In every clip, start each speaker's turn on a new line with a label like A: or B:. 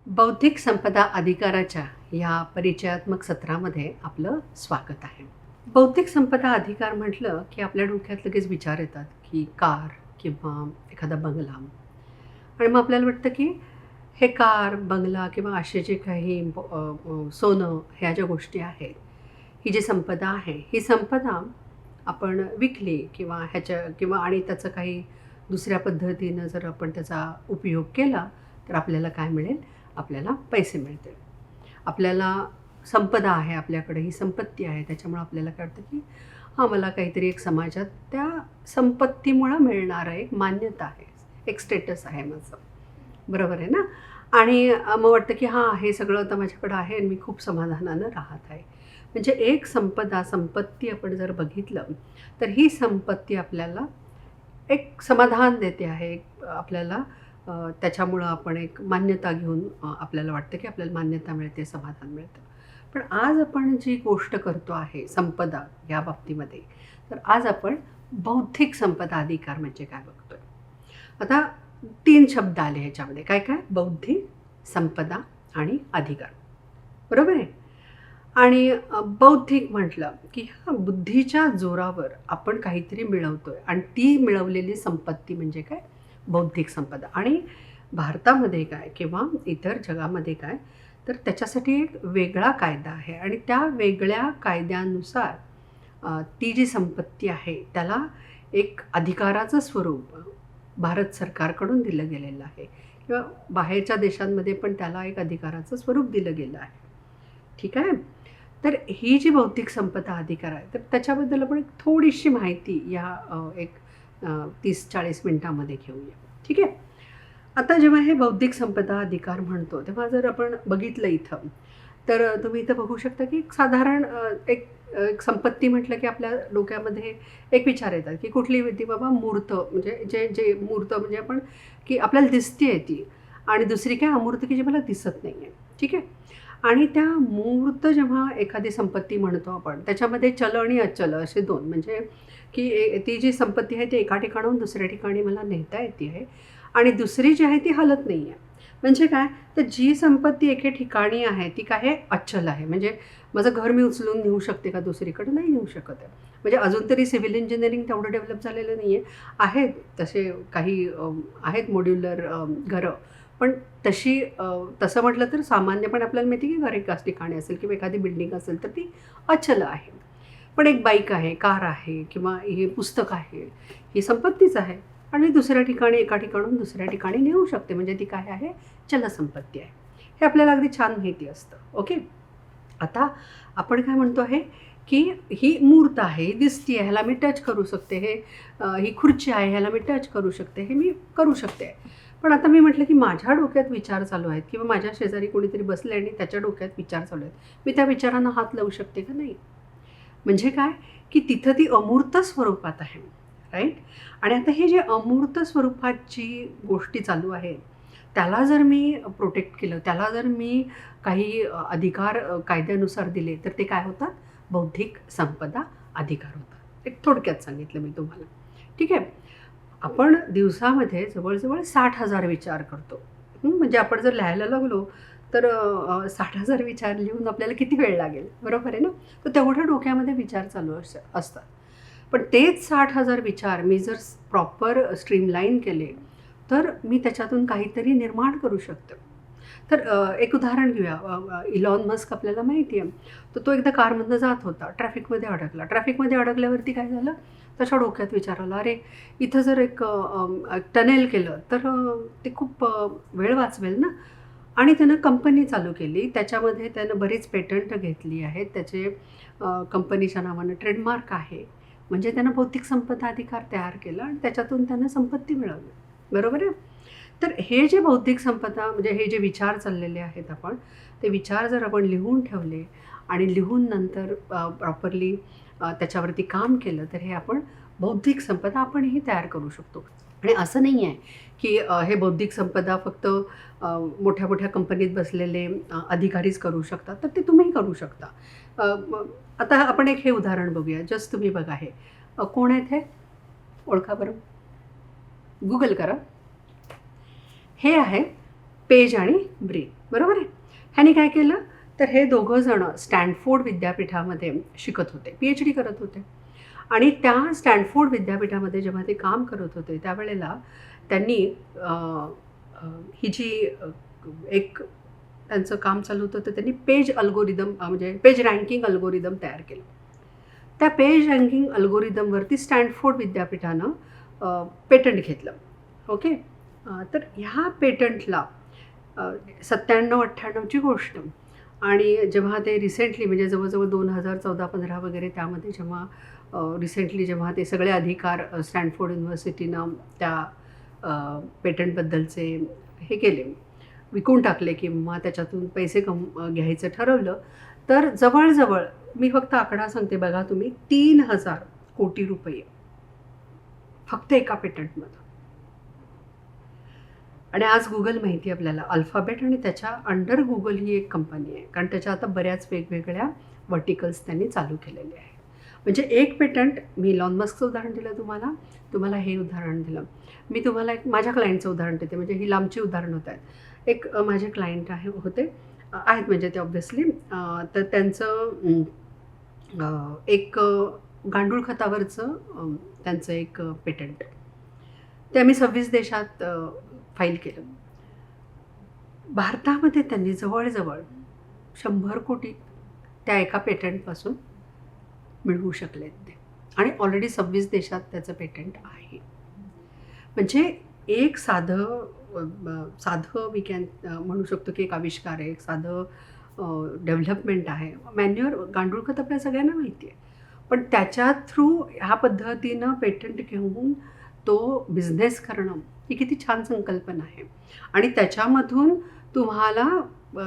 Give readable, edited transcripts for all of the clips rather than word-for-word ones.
A: बौद्धिक संपदा अधिकाराच्या या परिचयात्मक सत्रामध्ये आपलं स्वागत आहे. बौद्धिक संपदा अधिकार म्हटलं की आपल्या डोक्यात लगेच विचार येतात की कार किंवा एखादा बंगला आणि मग आपल्याला वाटतं की हे कार, बंगला किंवा असे जे काही सोनं ह्या ज्या गोष्टी आहेत, ही जी संपदा आहे, ही संपदा आपण विकली किंवा आणि त्याचं काही दुसऱ्या पद्धतीनं जर आपण त्याचा उपयोग केला, तर आपल्याला काय मिळेल? आपल्याला पैसे मिळतील. आपल्याला संपदा आहे, आपल्याकडे ही संपत्ती आहे, त्याच्यामुळं आपल्याला काय वाटतं की हां, मला काहीतरी एक समाजात त्या संपत्तीमुळं मिळणारं एक मान्यता आहे, एक स्टेटस आहे माझं. बरोबर आहे ना? आणि मग वाटतं की हां, हे सगळं आता माझ्याकडं आहे आणि मी खूप समाधानानं राहत आहे. म्हणजे एक संपत्ती आपण जर बघितलं, तर ही संपत्ती आपल्याला एक समाधान देते आहे. एक आपल्याला त्याच्यामुळं आपण एक मान्यता घेऊन आपल्याला वाटतं की आपल्याला मान्यता मिळते, समाधान मिळतं. पण आज आपण जी गोष्ट करतो आहे संपदा या बाबतीमध्ये, तर आज आपण बौद्धिक संपदा अधिकार म्हणजे काय बघतोय. आता 3 शब्द आले ह्याच्यामध्ये. काय? बौद्धिक, संपदा आणि अधिकार. बरोबर आहे? आणि बौद्धिक म्हटलं की ह्या बुद्धीच्या जोरावर आपण काहीतरी मिळवतोय आणि ती मिळवलेली संपत्ती म्हणजे काय? बौद्धिक संपदा. आणि भारतामध्ये काय किंवा इतर जगामध्ये काय, तर त्याच्यासाठी एक वेगळा कायदा आहे आणि त्या वेगळ्या कायद्यानुसार ती जी संपत्ती आहे त्याला एक अधिकाराचं स्वरूप भारत सरकारकडून दिलं गेलेलं आहे किंवा बाहेरच्या देशांमध्ये पण त्याला एक अधिकाराचं स्वरूप दिलं गेलं आहे. ठीक आहे? तर ही जी बौद्धिक संपदा अधिकार आहे, तर त्याच्याबद्दल आपण एक थोडीशी माहिती या एक 30-40 मिनिटामध्ये घेऊया. ठीक आहे? आता जेव्हा हे बौद्धिक संपदा अधिकार म्हणतो, तेव्हा जर आपण बघितलं इथं, तर तुम्ही इथं बघू शकता की एक साधारण एक संपत्ती म्हटलं की आपल्या डोक्यामध्ये एक विचार येतात की कुठली ती बाबा मूर्त म्हणजे जे जे मूर्त म्हणजे आपण की आपल्याला दिसते आहे ती आणि दुसरी काय अमूर्त की जी मला दिसत नाही आहे. ठीक आहे? आणि त्या मूर्त जेव्हा एखादी संपत्ती म्हणतो आपण, त्याच्यामध्ये चल आणि अचल असे 2 म्हणजे की ती जी संपत्ती आहे ती एका ठिकाणाहून दुसऱ्या ठिकाणी मला नेता येते आहे आणि दुसरी जी आहे ती हलत नाही आहे. म्हणजे काय? तर जी संपत्ती एके ठिकाणी आहे ती काय आहे? अचल आहे. म्हणजे माझं घर मी उचलून नेऊ शकते का दुसरीकडे? नाही नेऊ शकत आहे. म्हणजे अजून तरी सिव्हिल इंजिनिअरिंग तेवढं डेव्हलप झालेलं नाही आहे. आहेत तसे काही आहेत मॉड्युलर घरं. पण तसं म्हटलं तर सामान्यपणे आपल्याला माहिती आहे की घर एकाच ठिकाणी असेल किंवा एखादी बिल्डिंग असेल तर ती अचल आहे. पण एक बाईक आहे, कार आहे किंवा हे पुस्तक आहे, ही संपत्तीच आहे आणि दुसऱ्या ठिकाणी एका ठिकाणाहून दुसऱ्या ठिकाणी नेऊ शकते. म्हणजे ती काय आहे? चलसंपत्ती आहे. हे आपल्याला अगदी छान माहिती असतं. ओके. आता आपण काय म्हणतो आहे की ही मूर्त आहे, ही दिसती आहे, ह्याला मी टच करू शकते. ही खुर्ची आहे, ह्याला मी टच करू शकते. हे मी करू शकते. पण आता मी म्हटलं की माझ्या डोक्यात विचार चालू आहेत किंवा माझ्या शेजारी कोणीतरी बसले आणि त्याच्या डोक्यात विचार चालू आहेत. मी त्या विचारांना हात लावू शकते का? नाही. म्हणजे काय? की तिथं ती अमूर्त स्वरूपात आहे. राईट? आणि आता हे जे अमूर्त स्वरूपात जी गोष्टी चालू आहेत, त्याला जर मी प्रोटेक्ट केलं, त्याला जर मी काही अधिकार कायद्यानुसार दिले, तर ते काय होतात? बौद्धिक संपदा अधिकार होतात. एक थोडक्यात सांगितलं मी तुम्हाला. ठीक आहे? आपण दिवसामध्ये जवळ-जवळ 60,000 विचार करतो. म्हणजे आपण जर लिहायला लागलो, तर 60,000 विचार लिहून आपल्याला किती वेळ लागेल? बरोबर आहे ना? तर तेवढ्या डोक्यामध्ये विचार चालू असतात. पण तेच 60,000 विचार मी जर प्रॉपर स्ट्रीमलाईन केले, तर मी त्याच्यातून काहीतरी निर्माण करू शकते. तर एक उदाहरण घेऊया. इलॉन मस्क आपल्याला माहिती आहे. तर तो एकदा कारमधनं जात होता. ट्रॅफिकमध्ये अडकला. ट्रॅफिकमध्ये अडकल्यावरती काय झालं? त्याच्या डोक्यात विचार आला, "अरे, इथं जर एक टनेल केलं तर ते खूप वेळ वाचवेल ना." आणि त्यानं कंपनी चालू केली. त्याच्यामध्ये त्यानं बरीच पेटंट घेतली आहेत. त्याचे कंपनीच्या नावानं ट्रेडमार्क आहे. म्हणजे त्यानं बौद्धिक संपदा अधिकार तयार केला आणि त्याच्यातून त्यानं संपत्ती मिळवली. बरोबर आहे? तर हे जे बौद्धिक संपदा म्हणजे हे जे विचार चाललेले आहेत आपण, ते विचार जर आपण लिहून ठेवले आणि लिहून नंतर प्रॉपरली त्याच्यावरती काम केलं, तर हे आपण बौद्धिक संपदा आपणही तयार करू शकतो. आणि असं नाही आहे की हे बौद्धिक संपदा फक्त मोठ्या-मोठ्या कंपनीत बसलेले अधिकारीच करू शकतात, तर ते तुम्हीही करू शकता. आता आपण एक हे उदाहरण बघूया. जस्ट तुम्ही बघा हे. कोण आहेत हे? ओळखा बरं. Google करा. हे आहे पेज आणि ब्रीथ. बरोबर आहे. ह्यानी काय केलं, तर हे दोघं जणं स्टॅनफोर्ड विद्यापीठामध्ये शिकत होते, PhD करत होते. आणि त्या स्टॅनफोर्ड विद्यापीठामध्ये जेव्हा ते काम करत होते त्यावेळेला त्यांनी अ, अ, ही जी एक त्यांचं काम चालू होतं, तर त्यांनी पेज अल्गोरिदम म्हणजे पेज रँकिंग अल्गोरिदम तयार केलं. त्या पेज रँकिंग अल्गोरिदमवरती स्टॅनफोर्ड विद्यापीठानं पेटंट घेतलं. ओके. तर ह्या पेटंटला 97-98ची गोष्ट. आणि जेव्हा ते रिसेंटली म्हणजे जवळजवळ 2014-15 वगैरे त्यामध्ये जेव्हा रिसेंटली जेव्हा ते सगळे अधिकार स्टॅनफोर्ड युनिव्हर्सिटीनं त्या पेटंटबद्दलचे हे केले, विकून टाकले किंवा त्याच्यातून पैसे घ्यायचं ठरवलं, तर जवळ मी फक्त आकडा सांगते बघा तुम्ही, 3,000 कोटी रुपये फक्त एका पेटंटमधून. आणि आज गुगल माहिती आहे आपल्याला, अल्फाबेट आणि त्याच्या अंडर गुगल ही एक कंपनी आहे, कारण त्याच्या आता बऱ्याच वेगवेगळ्या व्हर्टिकल्स त्यांनी चालू केलेले आहे. म्हणजे एक पेटंट, मी इलॉन मस्कचं उदाहरण दिलं तुम्हाला हे उदाहरण दिलं. मी तुम्हाला एक माझ्या क्लायंटचं उदाहरण देते, म्हणजे ही लांबची उदाहरणं होत आहेत. एक माझे क्लायंट होते आहेत म्हणजे ते ऑब्व्हियसली. तर त्यांचं एक गांडूळ खतावरचं त्यांचं एक पेटंट ते आम्ही 26 देशात फाईल केलं. भारतामध्ये त्यांनी जवळजवळ 100 कोटी त्या एका पेटंटपासून मिळवू शकलेत ते, आणि ऑलरेडी 26 देशात त्याचं पेटंट आहे. म्हणजे एक साधं वी कॅन म्हणू शकतो की एक आविष्कार आहे, एक साधं डेव्हलपमेंट आहे. मॅन्युअर गांडूळ खत आपल्या सगळ्यांना माहिती आहे, पण त्याच्या थ्रू ह्या पद्धतीनं पेटंट घेऊन तो बिझनेस करणं ही किती छान संकल्पना आहे. आणि त्याच्यामधून तुम्हाला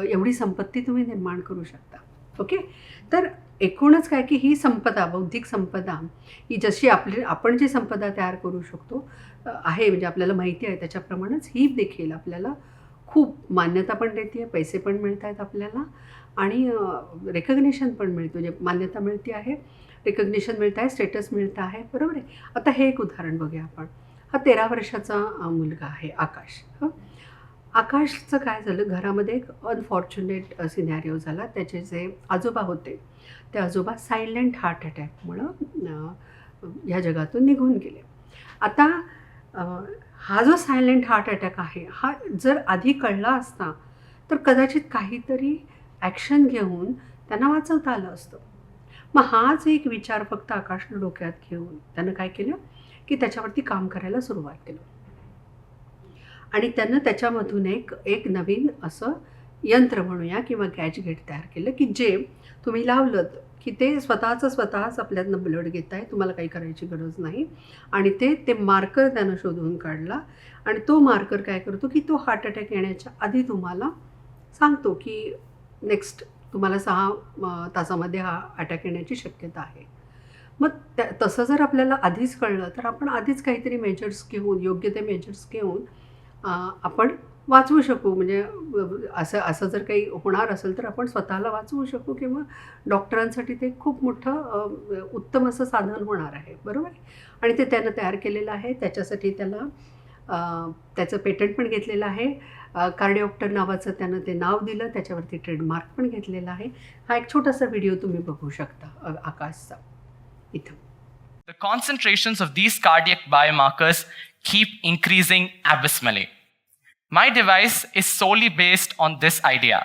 A: एवढी संपत्ती तुम्ही निर्माण करू शकता. ओके. तर एकूणच काय की ही संपदा, बौद्धिक संपदा ही जशी आपण जी संपदा तयार करू शकतो आहे, म्हणजे आपल्याला माहिती आहे त्याच्याप्रमाणेच ही देखील आपल्याला खूप मान्यता पण देते, पैसे पण मिळत आहेत आपल्याला, आणि रेकग्निशन पण मिळतं. म्हणजे मान्यता मिळते आहे, रेकग्निशन मिळतं आहे, स्टेटस मिळतं आहे. बरोबर आहे. आता हे एक उदाहरण बघूया आपण. हा 13 वर्षाचा मुलगा आहे आकाश. आकाशचं काय झालं, घरामध्ये एक अनफॉर्च्युनेट सिनॅरिओ झाला. त्याचे जे आजोबा होते ते आजोबा सायलेंट हार्ट अटॅकमुळं ह्या जगातून निघून गेले. आता हा जो सायलेंट हार्ट अटॅक आहे, हा जर आधी कळला असता तर कदाचित काहीतरी ॲक्शन घेऊन त्यांना वाचवता आलं असतं. मग हाच एक विचार फक्त आकाशनं डोक्यात घेऊन त्यानं काय केलं की त्याच्यावरती काम करायला सुरुवात केलं, आणि त्यानं त्याच्यामधून एक नवीन असं यंत्र म्हणूया किंवा गॅजेट तयार केलं की जे तुम्ही लावलं की ते स्वतःच आपल्यातनं ब्लड घेत आहे, तुम्हाला काही करायची गरज नाही. आणि ते मार्कर त्यानं शोधून काढला, आणि तो मार्कर काय करतो की तो हार्ट अटॅक येण्याच्या आधी तुम्हाला सांगतो की नेक्स्ट तुम्हाला 6 तासामध्ये हा अटॅक येण्याची शक्यता आहे. मग तसं जर आपल्याला आधीच कळलं तर आपण आधीच काहीतरी मेजर्स घेऊन, योग्य ते मेजर्स घेऊन आपण वाचवू शकू. म्हणजे असं जर काही होणार असेल तर आपण स्वतःला वाचवू शकू, किंवा डॉक्टरांसाठी ते खूप मोठं उत्तम असं साधन होणार आहे. बरोबर. आणि ते त्यानं तयार केलेलं आहे. त्याच्यासाठी त्याला त्याचं पेटंट पण घेतलेलं आहे. कार्डिओप्टर नावाचं त्यानं ते नाव दिलं, त्याच्यावरती ट्रेडमार्क पण घेतलेला आहे. हा एक छोटासा व्हिडिओ तुम्ही बघू शकता आकाशचा इथं.
B: The concentrations of these cardiac biomarkers keep increasing abysmally. My device is solely based on this idea.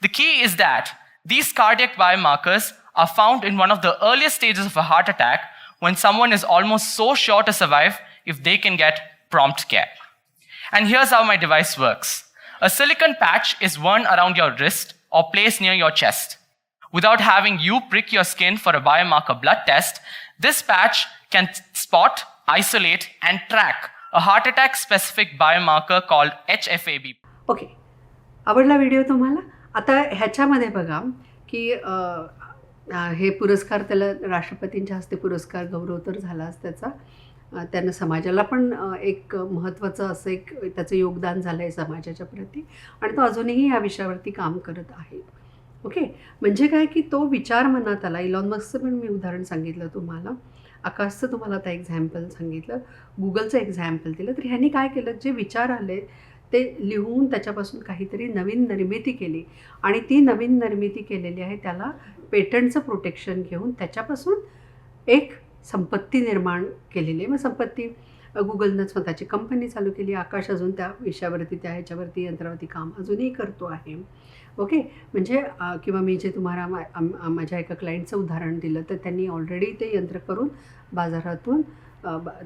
B: The key is that these cardiac biomarkers are found in one of the earliest stages of a heart attack, when someone is almost so sure to survive if they can get prompt care. And here's how my device works. A silicone patch is worn around your wrist or placed near your chest. Without having you prick your skin for a biomarker blood test, this patch can spot, isolate, and track a heart attack specific biomarker called HFAB.
A: Okay. आवडला video तुम्हाला? आता ह्याच्यामध्ये बघा की हे पुरस्कार त्याला राष्ट्रपतींच्या हस्ते पुरस्कार गौरव तर झालाच त्याचा. त्यानं समाजाला पण एक महत्त्वाचं असं एक त्याचं योगदान झालं आहे समाजाच्या प्रती, आणि तो अजूनही या विषयावरती काम करत आहे. ओके. म्हणजे काय की तो विचार मनात आला. इलॉन मस्कचं पण मी उदाहरण सांगितलं तुम्हाला, आकाशचं तुम्हाला आता एक्झॅम्पल सांगितलं, गुगलचं एक्झॅम्पल दिलं. तर ह्यांनी काय केलं, जे विचार आले ते लिहून त्याच्यापासून काहीतरी नवीन निर्मिती केली आणि ती नवीन निर्मिती केलेली आहे त्याला पेटंटचं प्रोटेक्शन घेऊन त्याच्यापासून एक संपत्ती निर्माण केलेली आहे. मग संपत्ती गुगलनं स्वतःची कंपनी चालू केली. आकाश अजून त्या विषयावरती त्या ह्याच्यावरती यंत्रावरती काम अजूनही करतो आहे. ओके, म्हणजे किंवा मी जे तुम्हाला माझ्या एका क्लायंटचं उदाहरण दिलं तर त्यांनी ऑलरेडी ते यंत्र करून बाजारातून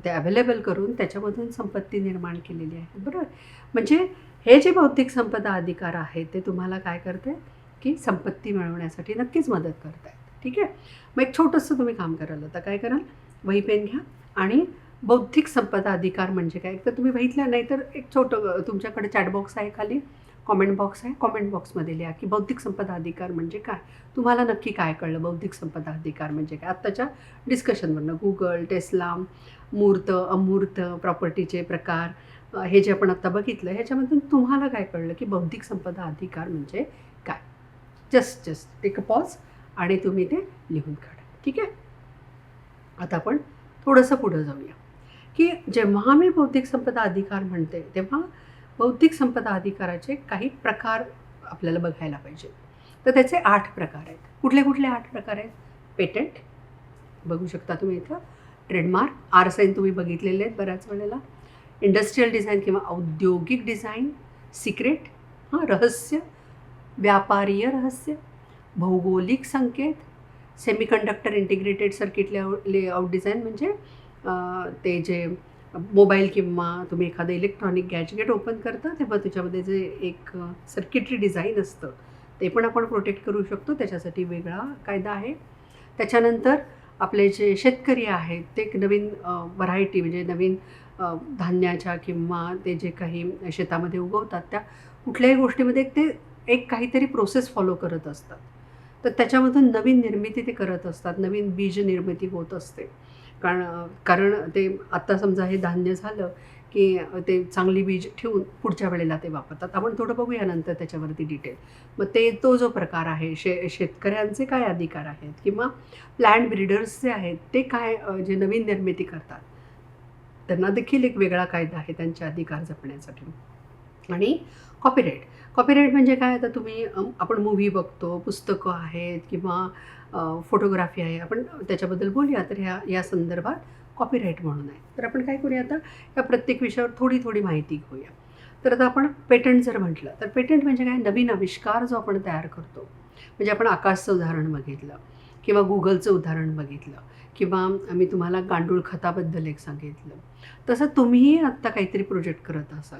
A: ते अवेलेबल करून त्याच्यामधून संपत्ती निर्माण केलेली आहे. बरोबर, म्हणजे हे जे बौद्धिक संपदा अधिकार आहेत ते तुम्हाला काय करते की संपत्ती मिळवण्यासाठी नक्कीच मदत करत आहेत. ठीक आहे, मग एक छोटंसं तुम्ही काम कराल. आता काय कराल, वही पेन घ्या आणि बौद्धिक संपदा अधिकार म्हणजे काय, तर तुम्ही बघितलं नाही तर एक छोटं तुमच्याकडे चॅटबॉक्स आहे, खाली कॉमेंट बॉक्स आहे, कॉमेंट बॉक्समध्ये लिहा की बौद्धिक संपदा अधिकार म्हणजे काय, तुम्हाला नक्की काय कळलं बौद्धिक संपदा अधिकार म्हणजे काय. आत्ताच्या डिस्कशनवरनं गुगल, टेस्ला, मूर्त अमूर्त प्रॉपर्टीचे प्रकार हे जे आपण आत्ता बघितलं ह्याच्यामधून तुम्हाला काय कळलं की बौद्धिक संपदा अधिकार म्हणजे काय. जस्ट टेक अ पॉज आणि तुम्ही ते लिहून काढा. ठीक आहे, आता आपण थोडंसं पुढं जाऊया की जेव्हा मी बौद्धिक संपदा अधिकार म्हणते तेव्हा बौद्धिक संपदा अधिकाराचे काही प्रकार आपल्याला बघायला पाहिजे. तर त्याचे 8 प्रकार आहेत. कुठले 8 प्रकार आहेत, पेटंट बघू शकता तुम्ही इथं, ट्रेडमार्क, आर साईन तुम्ही बघितलेले आहेत बऱ्याच वेळेला, इंडस्ट्रियल डिझाईन किंवा औद्योगिक डिझाईन, सिक्रेट रहस्य, व्यापारीय रहस्य, भौगोलिक संकेत, semiconductor integrated circuit layout design म्हणजे ते जे मोबाईल किंवा तुम्ही एखादं इलेक्ट्रॉनिक गॅजेट ओपन करता तेव्हा त्याच्यामध्ये जे एक सर्किटरी डिझाईन असतं ते पण आपण प्रोटेक्ट करू शकतो, त्याच्यासाठी वेगळा कायदा आहे. त्याच्यानंतर आपले जे शेतकरी आहेत ते नवीन व्हरायटी म्हणजे नवीन धान्याच्या किंवा ते जे काही शेतामध्ये उगवतात त्या कुठल्याही गोष्टीमध्ये ते एक काहीतरी प्रोसेस फॉलो करत असतात. तर त्याच्यामधून नवीन निर्मिती ते करत असतात, नवीन बीज निर्मिती होत असते. कारण ते आत्ता समजा हे धान्य झालं की ते चांगली बीज ठेवून पुढच्या वेळेला ते वापरतात. आपण थोडं बघूया नंतर त्याच्यावरती डिटेल. मग तो जो प्रकार आहे शेतकऱ्यांचे काय अधिकार आहेत किंवा प्लॅन्ट ब्रीडर्स जे आहेत ते काय जे नवीन निर्मिती करतात त्यांना देखील एक वेगळा कायदा आहे त्यांचे अधिकार जपण्यासाठी. आणि कॉपीराईट म्हणजे काय, आता तुम्ही आपण मूव्ही बघतो, पुस्तकं आहेत किंवा फोटोग्राफी आहे, आपण त्याच्याबद्दल बोलूया. तर या संदर्भात कॉपीराईट म्हणून आहे. तर आपण काय करूया, आता या प्रत्येक विषयावर थोडी माहिती घेऊया. तर आता आपण पेटंट जर म्हटलं तर पेटंट म्हणजे काय, नवीन आविष्कार जो आपण तयार करतो. म्हणजे आपण आकाशचं उदाहरण बघितलं किंवा गुगलचं उदाहरण बघितलं किंवा मी तुम्हाला गांडूळ खताबद्दल एक सांगितलं. तसं तुम्हीही आत्ता काहीतरी प्रोजेक्ट करत असाल,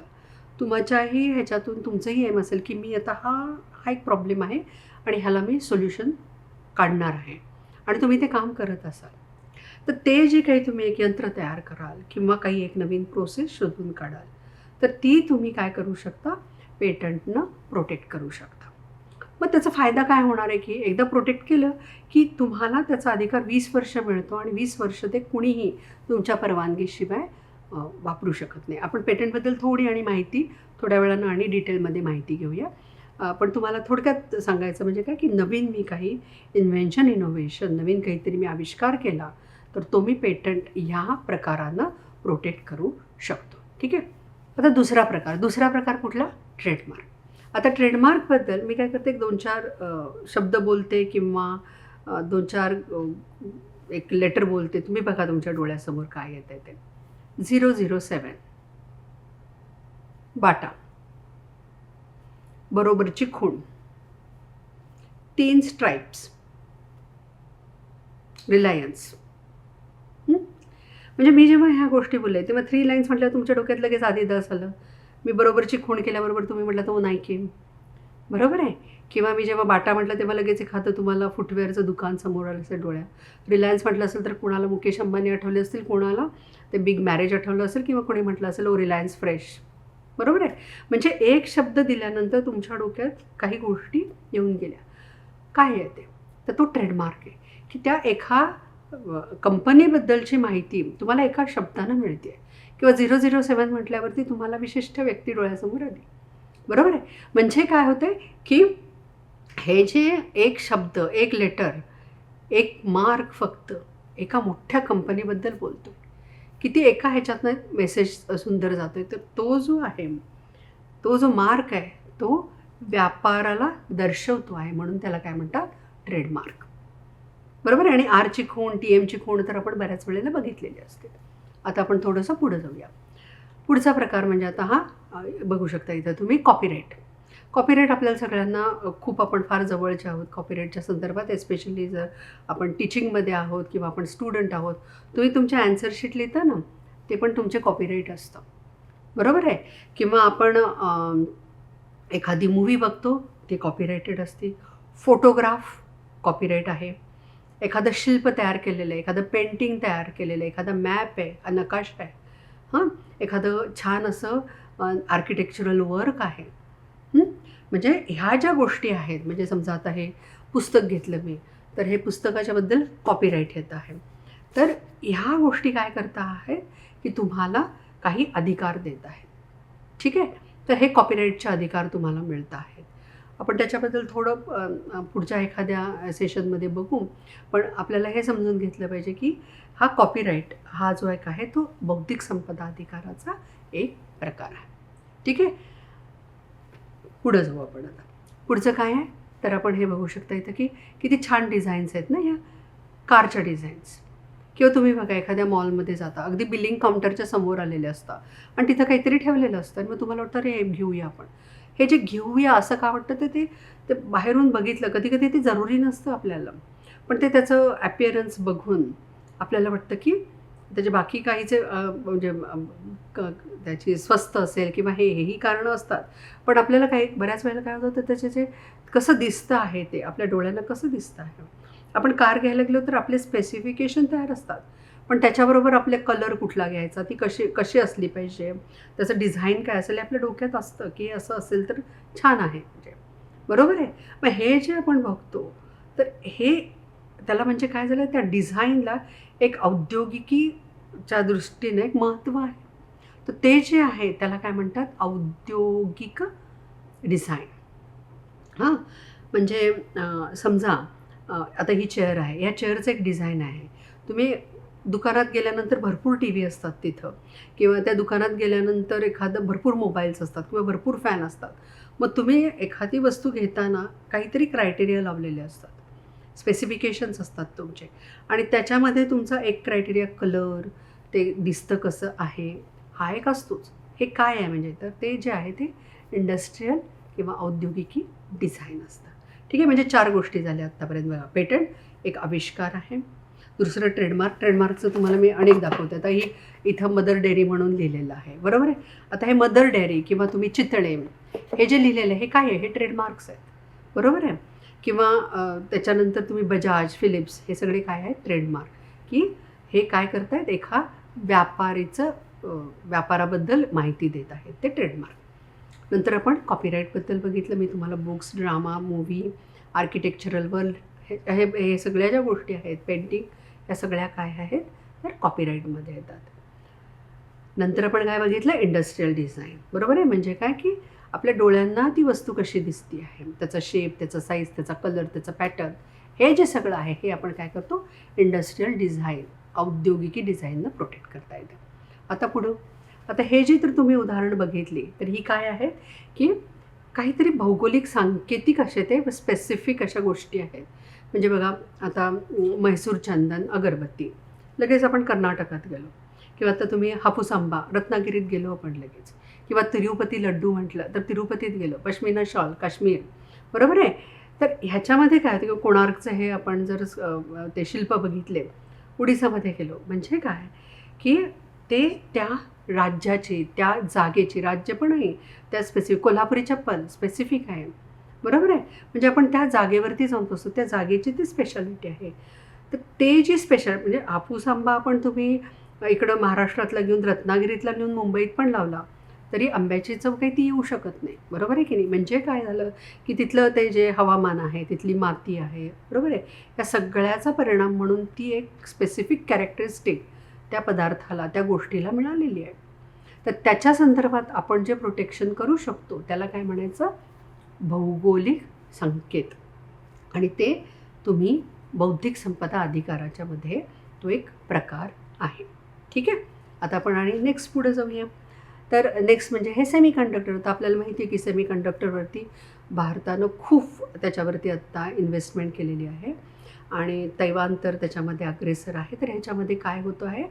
A: तुमच्याही ह्याच्यातून तुमचंही एम असेल की मी आता हा एक प्रॉब्लेम आहे आणि ह्याला मी सोल्युशन काढणार आहे आणि तुम्ही ते काम करत असाल, तर ते जे काही तुम्ही एक यंत्र तयार कराल किंवा काही एक नवीन प्रोसेस शोधून काढाल तर ती तुम्ही काय करू शकता, पेटंटनं प्रोटेक्ट करू शकता. मग त्याचा फायदा काय होणार आहे की एकदा प्रोटेक्ट केलं की तुम्हाला त्याचा अधिकार 20 वर्ष मिळतो आणि 20 वर्ष ते कुणीही तुमच्या परवानगीशिवाय वापरू शकत नाही. आपण पेटंटबद्दल थोडी आणि माहिती थोड्या वेळानं आणि डिटेलमध्ये माहिती घेऊया. पण तुम्हाला थोडक्यात सांगायचं म्हणजे काय की नवीन मी काही इनोव्हेशन नवीन काहीतरी मी आविष्कार केला तर तो मी पेटंट ह्या प्रकारानं प्रोटेक्ट करू शकतो. ठीक आहे, आता दुसरा प्रकार कुठला, ट्रेडमार्क. आता ट्रेडमार्कबद्दल मी काय करते, 2-4 शब्द बोलते किंवा 2-4 एक लेटर बोलते. तुम्ही बघा तुमच्या डोळ्यासमोर काय येतं ते. 007 बाटा, बरोबरची खूण, 3 स्ट्राइप्स, रिलायन्स. म्हणजे मी जेव्हा ह्या गोष्टी बोलले तेव्हा 3 लाईन्स म्हटल्या तुमच्या डोक्यात लगेच आधी 10 आलं. मी बरोबरची खूण केल्याबरोबर तुम्ही म्हटलं तो नाईकी, बरोबर आहे. किंवा मी जेव्हा बाटा म्हटलं तेव्हा लगेच एखादं तुम्हाला फुटवेअरचं दुकान समोर आलं असेल डोळ्यात. रिलायन्स म्हटलं असेल तर कोणाला मुकेश अंबानी आठवले असतील, कोणाला ते बिग मॅरेज आठवलं असेल किंवा कोणी म्हटलं असेल ओ रिलायन्स फ्रेश, बरोबर आहे. म्हणजे एक शब्द दिल्यानंतर तुमच्या डोक्यात काही गोष्टी येऊन गेल्या. काय आहे ते, तर तो ट्रेडमार्क आहे की त्या एका कंपनीबद्दलची माहिती तुम्हाला एका शब्दानं मिळते. किंवा 007 म्हटल्यावरती तुम्हाला विशिष्ट व्यक्ती डोळ्यासमोर आली, बरोबर आहे. म्हणजे काय होतं की हे जे एक शब्द, एक लेटर, एक मार्क फक्त एका मोठ्या कंपनीबद्दल बोलतो, किती एका ह्याच्यातनं मेसेज सुंदर जातो आहे. तर तो जो आहे तो जो मार्क आहे तो व्यापाराला दर्शवतो आहे, म्हणून त्याला काय म्हणतात, ट्रेडमार्क. बरोबर आहे. आणि आरची खूण, TMची खूण तर आपण बऱ्याच वेळेला बघितलेली असते. आता आपण थोडंसं पुढं जाऊया. पुढचा प्रकार म्हणजे आता हा बघू शकता इथं तुम्ही, कॉपीराईट. कॉपीराईट आपल्याला सगळ्यांना खूप, आपण फार जवळचे आहोत कॉपीराईटच्या संदर्भात, एस्पेशली जर आपण टीचिंगमध्ये आहोत किंवा आपण स्टुडंट आहोत. तुम्ही तुमच्या ॲन्सर शीट लिहिता ना, ते पण तुमचे कॉपीराईट असतं. बरोबर आहे. किंवा आपण एखादी मूव्ही बघतो, ते कॉपीराइटेड असते. फोटोग्राफ कॉपीराईट आहे. एखादं शिल्प तयार केलेलं आहे, एखादं पेंटिंग तयार केलेलं आहे, एखादा मॅप आहे, नकाशा आहे, हां, एखादं छान असं आर्किटेक्चरल वर्क आहे. म्हणजे ह्या ज्या गोष्टी आहेत, म्हणजे समजा आता हे पुस्तक घेतलं मी, तर हे पुस्तकाच्याबद्दल कॉपीराईट येत आहे. तर ह्या गोष्टी काय करता आहेत की तुम्हाला काही अधिकार देत आहेत. ठीक आहे. तर हे कॉपीराईटचे अधिकार तुम्हाला मिळत आहेत. आपण त्याच्याबद्दल थोडं पुढच्या एखाद्या सेशनमध्ये बघू. पण आपल्याला हे समजून घेतलं पाहिजे की हा कॉपीराईट हा जो एक आहे तो बौद्धिक संपदा अधिकाराचा एक प्रकार आहे. ठीक आहे. पुढं जाऊ आपण आता. पुढचं काय आहे तर आपण हे बघू शकता इथं की किती छान डिझाईन्स आहेत ना ह्या कारच्या डिझाईन्स. किंवा तुम्ही बघा एखाद्या मॉलमध्ये जाता, अगदी बिलिंग काउंटरच्या समोर आलेले असता आणि तिथं काहीतरी ठेवलेलं असतं आणि मग तुम्हाला वाटतं अरे घेऊया आपण. हे जे घेऊया असं का वाटतं तर ते बाहेरून बघितलं, कधी कधी ते जरुरी नसतं आपल्याला, पण ते त्याचं ॲपिअरन्स बघून आपल्याला वाटतं की त्याचे बाकी काहीचे म्हणजे त्याची स्वस्त असेल किंवा हेही कारणं असतात. पण आपल्याला काही बऱ्याच वेळेला काय होतं तर त्याचे जे कसं दिसतं आहे ते आपल्या डोळ्यांना कसं दिसतं आहे. आपण कार घ्यायला गेलो तर आपले स्पेसिफिकेशन तयार असतात, पण त्याच्याबरोबर आपले कलर कुठला घ्यायचा, ती कशी असली पाहिजे, त्याचं डिझाईन काय असेल हे आपल्या डोक्यात असतं की असं असेल तर छान आहे म्हणजे. बरोबर आहे. मग हे जे आपण बघतो तर हे त्याला म्हणजे काय झालं, त्या डिझाईनला एक औद्योगिकीच्या दृष्टीने एक महत्त्व आहे. तर ते जे आहे त्याला काय म्हणतात, औद्योगिक डिझाईन. हां, म्हणजे समजा आता ही चेअर आहे, या चेअरचं एक डिझाईन आहे. तुम्ही दुकानात गेल्यानंतर भरपूर TV असतात तिथं, किंवा त्या दुकानात गेल्यानंतर एखादं भरपूर मोबाईल्स असतात किंवा भरपूर फॅन असतात. मग तुम्ही एखादी वस्तू घेताना काहीतरी क्रायटेरिया लावलेले असतात, स्पेसिफिकेशन्स असतात तुमचे, आणि त्याच्यामध्ये तुमचा एक क्रायटेरिया कलर, ते दिसतं कसं आहे, हा एक असतोच. हे काय आहे म्हणजे तर ते जे आहे ते इंडस्ट्रियल किंवा औद्योगिकी डिझाईन असतं. ठीक आहे. म्हणजे 4 गोष्टी झाल्या आत्तापर्यंत बघा. पेटंट एक आविष्कार आहे. दुसरं ट्रेडमार्क. ट्रेडमार्कचं तुम्हाला मी अनेक दाखवते. आता ही इथं मदर डेअरी म्हणून लिहिलेलं आहे. बरोबर आहे. आता हे मदर डेअरी किंवा तुम्ही चितळे हे जे लिहिलेलं आहे हे काय आहे, हे ट्रेडमार्क्स आहेत. बरोबर आहे. किंवा त्याच्यानंतर तुम्ही बजाज, फिलिप्स हे सगळे काय आहेत, ट्रेडमार्क, की हे काय करतायत, एका व्यापारीचं व्यापाराबद्दल माहिती देत आहेत, ते ट्रेडमार्क. नंतर आपण कॉपीराईटबद्दल बघितलं मी तुम्हाला. Books, drama, movie, architectural world हे सगळ्या ज्या गोष्टी आहेत, पेंटिंग, या सगळ्या काय आहेत तर कॉपीराईटमध्ये येतात. नंतर आपण काय बघितलं, इंडस्ट्रियल डिझाईन. बरोबर आहे. म्हणजे काय की आपल्या डोळ्यांना ती वस्तू कशी दिसती आहे, त्याचा शेप, त्याचा साईज, त्याचा कलर, त्याचा पॅटर्न, हे जे सगळं आहे हे आपण काय करतो, इंडस्ट्रियल डिझाईन, औद्योगिकी डिझाईननं प्रोटेक्ट करता येतं. आता पुढं, आता हे जी तर तुम्ही उदाहरण बघितली तर ही काय आहे की काहीतरी भौगोलिक सांकेतिक असे ते स्पेसिफिक अशा गोष्टी आहेत. म्हणजे बघा आता म्हैसूर चंदन, अगरबत्ती, लगेच आपण कर्नाटकात गेलो, किंवा आता तुम्ही हापूस आंबा, रत्नागिरीत गेलो आपण लगेच, किंवा तिरुपती लड्डू म्हटलं तर तिरुपतीत गेलो, पश्मिना शॉल, काश्मीर. बरोबर आहे. तर ह्याच्यामध्ये काय होतं की कोणार्कचं हे आपण जर ते शिल्प बघितले, उडीसामध्ये गेलो, म्हणजे काय की ते त्या राज्याची, त्या जागेची, राज्य पण नाही, त्या स्पेसिफिक, कोल्हापुरी चप्पल स्पेसिफिक आहे. बरोबर आहे. म्हणजे आपण त्या जागेवरती जाऊन बसतो, त्या जागेची ती स्पेशालिटी आहे. तर ते जी स्पेशल, म्हणजे हापूस आंबा आपण तुम्ही इकडं महाराष्ट्रातला घेऊन रत्नागिरीतला नेऊन मुंबईत पण लावला तरी आंब्याची चव काही ती येऊ शकत नाही. बरोबर आहे की नाही. म्हणजे काय झालं की तिथलं ते जे हवामान आहे, तिथली माती आहे, बरोबर आहे, या सगळ्याचा परिणाम म्हणून ती एक स्पेसिफिक कॅरेक्टरिस्टिक त्या पदार्थाला, त्या गोष्टीला मिळालेली आहे. तर त्याच्या संदर्भात आपण जे प्रोटेक्शन करू शकतो त्याला काय म्हणायचं, भौगोलिक संकेत. आणि ते तुम्ही बौद्धिक संपदा अधिकाराच्या मध्ये तो एक प्रकार आहे. ठीक आहे. आता आपण आणि नेक्स्ट पुढे जाऊया. तर नेक्स्ट म्हणजे हे सेमीकंडक्टर. तर आपल्याला माहिती आहे की सेमीकंडक्टरवरती भारतानं खूप त्याच्यावरती आत्ता इन्व्हेस्टमेंट केलेली आहे आणि तैवान तर त्याच्यामध्ये अग्रेसर आहे. तर ह्याच्यामध्ये काय होतं आहे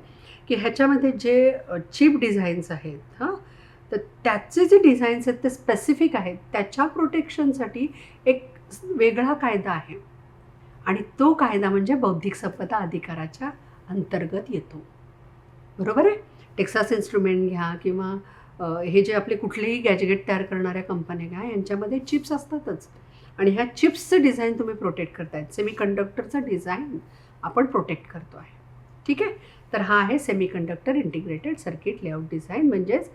A: की ह्याच्यामध्ये जे चिप डिझाईन्स आहेत तर त्याचे जे डिझाईन्स आहेत ते स्पेसिफिक आहेत. त्याच्या प्रोटेक्शनसाठी एक वेगळा कायदा आहे आणि तो कायदा म्हणजे बौद्धिक संपदा अधिकाराच्या अंतर्गत येतो. बरोबर आहे. टेक्सास इन्स्ट्रुमेंट घ्या किंवा हे जे आपले कुठलेही गॅजेट तयार करणाऱ्या कंपन्या घ्या, यांच्यामध्ये चिप्स असतातच आणि ह्या चिप्सचं डिझाईन तुम्ही प्रोटेक्ट करतायत. सेमीकंडक्टरचं डिझाईन आपण प्रोटेक्ट करतो आहे. ठीक आहे. तर हा आहे semiconductor integrated circuit layout design. म्हणजेच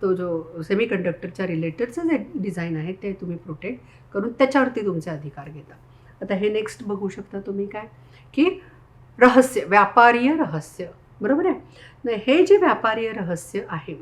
A: तो जो सेमीकंडक्टरच्या रिलेटेडचं जे डिझाईन आहे ते तुम्ही प्रोटेक्ट करून त्याच्यावरती तुमचे अधिकार घेता. आता हे नेक्स्ट बघू शकता तुम्ही काय की रहस्य, व्यापारीय रहस्य. बरोबर आहे. हे जे व्यापारीय रहस्य आहे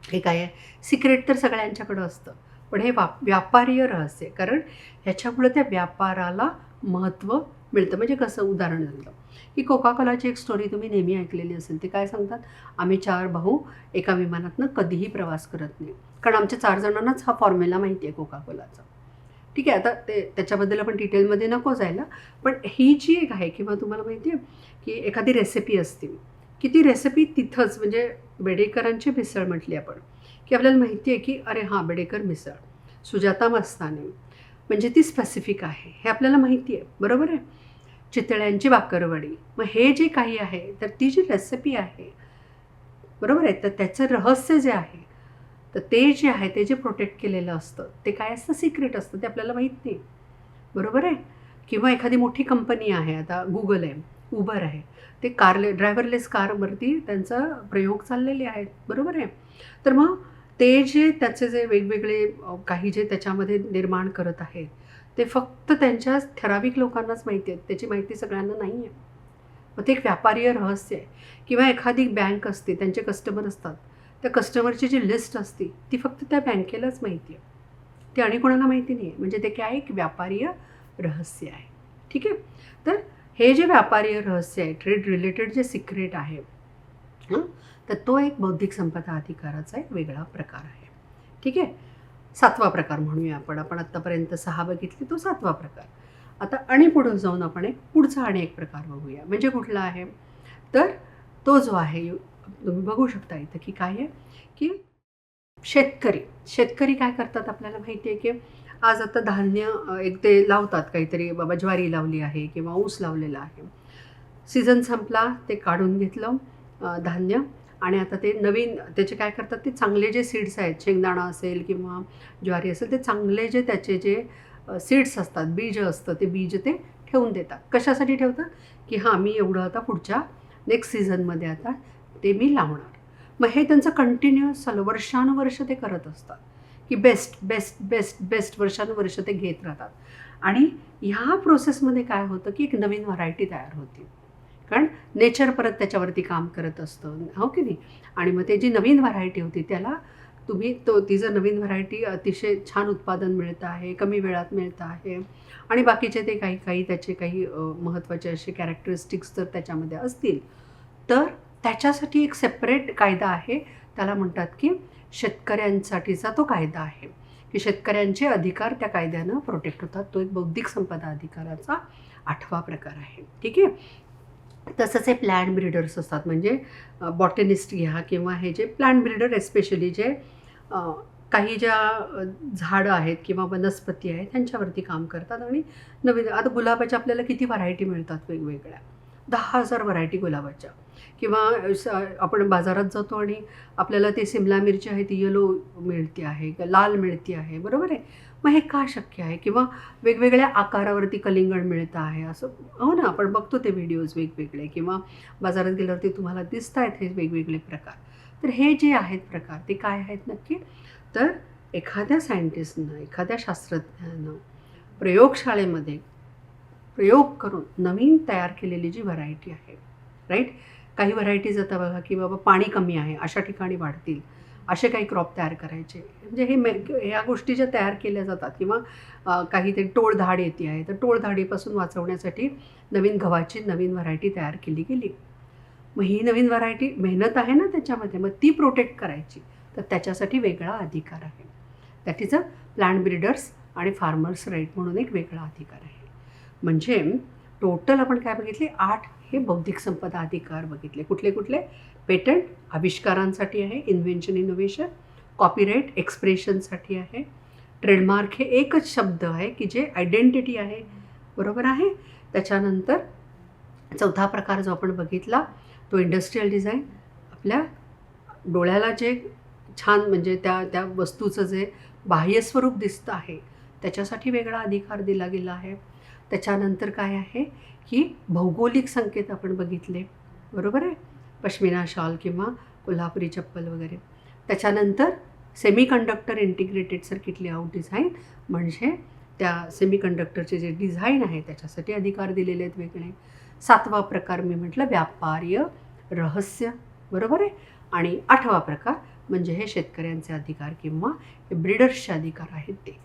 A: हे काय आहे, सिक्रेट तर सगळ्यांच्याकडं असतं, पण हे व्यापारीय रहस्य, कारण ह्याच्यामुळे त्या व्यापाराला महत्त्व मिळतं. म्हणजे कसं, उदाहरण दिलं की कोका कोलाची एक स्टोरी तुम्ही नेहमी ऐकलेली असेल. ते काय सांगतात, आम्ही 4 भाऊ एका विमानातनं कधीही प्रवास करत नाही, कारण आमच्या 4 जणांनाच हा फॉर्म्युला माहिती आहे कोका कोलाचा. ठीक आहे. आता त्याच्याबद्दल आपण डिटेलमध्ये नको जायला, पण ही जी एक आहे किंवा तुम्हाला माहिती आहे की एखादी रेसिपी असते की ती रेसिपी तिथंच, म्हणजे बेडेकरांची मिसळ म्हटली आपण की आपल्याला माहिती आहे की अरे हां, बेडेकर मिसळ, सुजाता मस्तानी, म्हणजे ती स्पेसिफिक आहे, हे आपल्याला माहिती आहे. बरोबर आहे. चितळ्यांची बाकरवडी, मग हे जे काही आहे तर ती जी रेसिपी आहे, बरोबर आहे, तर त्याचं रहस्य जे आहे तर ते जे आहे ते जे प्रोटेक्ट केलेलं असतं ते काय असतं, सिक्रेट असतं, ते आपल्याला माहीत नाही. बरोबर आहे. किंवा एखादी मोठी कंपनी आहे, आता गुगल आहे, उबर आहे, ते ड्रायव्हरलेस कारवरती त्यांचा प्रयोग चाललेले आहेत. बरोबर आहे. तर मग ते जे त्याचे जे वेगवेगळे काही जे त्याच्यामध्ये निर्माण करत आहेत ते फक्त त्यांच्या ठराविक लोकांनाच माहिती आहेत, त्याची माहिती सगळ्यांना नाही आहे. मग ते एक व्यापारीय रहस्य आहे. किंवा एखादी बँक असते, त्यांचे कस्टमर असतात, त्या कस्टमरची जी लिस्ट असते ती फक्त त्या बँकेलाच माहिती आहे, ती आणि कोणाला माहिती नाही आहे. म्हणजे ते काय, एक व्यापारीय रहस्य आहे. ठीक आहे. तर हे जे व्यापारीय रहस्य आहे, ट्रेड रिलेटेड जे सिक्रेट आहे, तर तो एक बौद्धिक संपदा अधिकाराचा एक वेगळा प्रकार आहे. ठीक आहे. 7वा प्रकार म्हणूया आपण आत्तापर्यंत 6 बघितले, तो 7वा प्रकार. आता आणि पुढं जाऊन आपण पुढचा आणि एक प्रकार बघूया. म्हणजे कुठला आहे, तर तो जो आहे तुम्ही बघू शकता इथं की काय आहे की शेतकरी काय करतात, आपल्याला माहिती आहे की आज आता धान्य एक ते लावतात, काहीतरी बाबा ज्वारी लावली आहे किंवा ऊस लावलेला आहे, सीझन संपला, ते काढून घेतलं धान्य, आणि आता ते नवीन त्याचे काय करतात, ते चांगले जे सीड्स आहेत, शेंगदाणा असेल किंवा ज्वारी असेल, ते चांगले जे त्याचे जे सीड्स असतात, बीज असतं, ते बीज ते ठेवून देतात. कशासाठी ठेवतात की हां, मी एवढं आता पुढच्या नेक्स्ट सीझनमध्ये आता ते मी लावणार. मग हे त्यांचं कंटिन्युअस चालू, वर्षानुवर्ष ते करत असतात की बेस्ट बेस्ट बेस्ट बेस्ट, वर्षानुवर्ष ते घेत राहतात. आणि ह्या प्रोसेसमध्ये काय होतं की एक नवीन व्हरायटी तयार होती, कारण नेचर परत त्याच्यावरती काम करत असतं, हो की नाही. आणि मग ते जी नवीन व्हरायटी होती त्याला तुम्ही ती जर नवीन व्हरायटी अतिशय छान उत्पादन मिळतं आहे, कमी वेळात मिळतं आहे, आणि बाकीचे ते काही त्याचे काही महत्त्वाचे असे कॅरेक्टरिस्टिक्स जर त्याच्यामध्ये असतील, तर त्याच्यासाठी एक सेपरेट कायदा आहे. त्याला म्हणतात की शेतकऱ्यांसाठीचा तो कायदा आहे की शेतकऱ्यांचे अधिकार त्या कायद्यानं प्रोटेक्ट होतात. तो एक बौद्धिक संपदा अधिकाराचा 8वा प्रकार आहे. ठीक आहे. तसंच हे प्लांट ब्रीडर्स असतात, म्हणजे बॉटनिस्ट घ्या किंवा हे जे प्लांट ब्रीडर एस्पेशली जे काही ज्या झाडं आहेत किंवा वनस्पती आहेत त्यांच्यावरती काम करतात. आणि नवीन आता गुलाबाच्या आपल्याला किती व्हरायटी मिळतात वेगवेगळ्या, 10,000 व्हरायटी गुलाबाच्या. किंवा आपण बाजारात जातो आणि आपल्याला ते सिमला मिरची आहे ती येलो मिळते आहे, लाल मिळते आहे. बरोबर आहे. मग हे का शक्य आहे, किंवा वेगवेगळ्या आकारावरती कलिंगड मिळतं आहे, असं हो ना, आपण बघतो ते व्हिडिओज वेगवेगळे, किंवा बाजारात गेल्यावरती तुम्हाला दिसत आहेत हे वेगवेगळे प्रकार. तर हे जे आहेत प्रकार ते काय आहेत नक्की, तर एखाद्या सायंटिस्टनं, एखाद्या शास्त्रज्ञानं प्रयोगशाळेमध्ये प्रयोग करून नवीन तयार केलेली जी व्हरायटी आहे, राईट. काही व्हरायटीज आता बघा की बाबा पाणी कमी आहे अशा ठिकाणी वाढतील, असे काही क्रॉप तयार करायचे, म्हणजे ह्या गोष्टी ज्या तयार केल्या जातात. किंवा काहीतरी टोळधाड येते आहे, तर टोळधाडीपासून वाचवण्यासाठी नवीन गव्हाची नवीन व्हरायटी तयार केली गेली. मग ही नवीन व्हरायटी, मेहनत आहे ना त्याच्यामध्ये, मग ती प्रोटेक्ट करायची. तर त्याच्यासाठी वेगळा अधिकार आहे. That is a plant breeders आणि फार्मर्स राईट म्हणून एक वेगळा अधिकार आहे. म्हणजे टोटल आपण काय बघितले, 8 हे बौद्धिक संपदा अधिकार बघितले. कुठले कुठले? पेटंट आविष्कारांसाठी आहे, इन्व्हेन्शन इनोव्हेशन. कॉपीराईट एक्सप्रेशनसाठी आहे. ट्रेडमार्क हे एकच शब्द आहे की जे आयडेंटिटी आहे, बरोबर आहे. त्याच्यानंतर चौथा प्रकार जो आपण बघितला तो इंडस्ट्रियल डिझाईन. आपल्या डोळ्याला जे छान म्हणजे त्या वस्तूचं जे बाह्य स्वरूप दिसतं आहे त्याच्यासाठी वेगळा अधिकार दिला गेला आहे. त्याच्यानंतर काय आहे की भौगोलिक संकेत आपण बघितले, बरोबर आहे. पश्मिना शॉल किंवा कोल्हापुरी चप्पल वगैरे. त्याच्यानंतर semiconductor integrated circuit layout design म्हणजे त्या सेमीकंडक्टरचे जे डिझाईन आहे त्याच्यासाठी अधिकार दिलेले आहेत वेगळे. 7वा प्रकार मी म्हटलं व्यापार्य रहस्य, बरोबर आहे. आणि 8वा प्रकार म्हणजे हे शेतकऱ्यांचे अधिकार किंवा हे ब्रीडर्सचे अधिकार आहेत ते.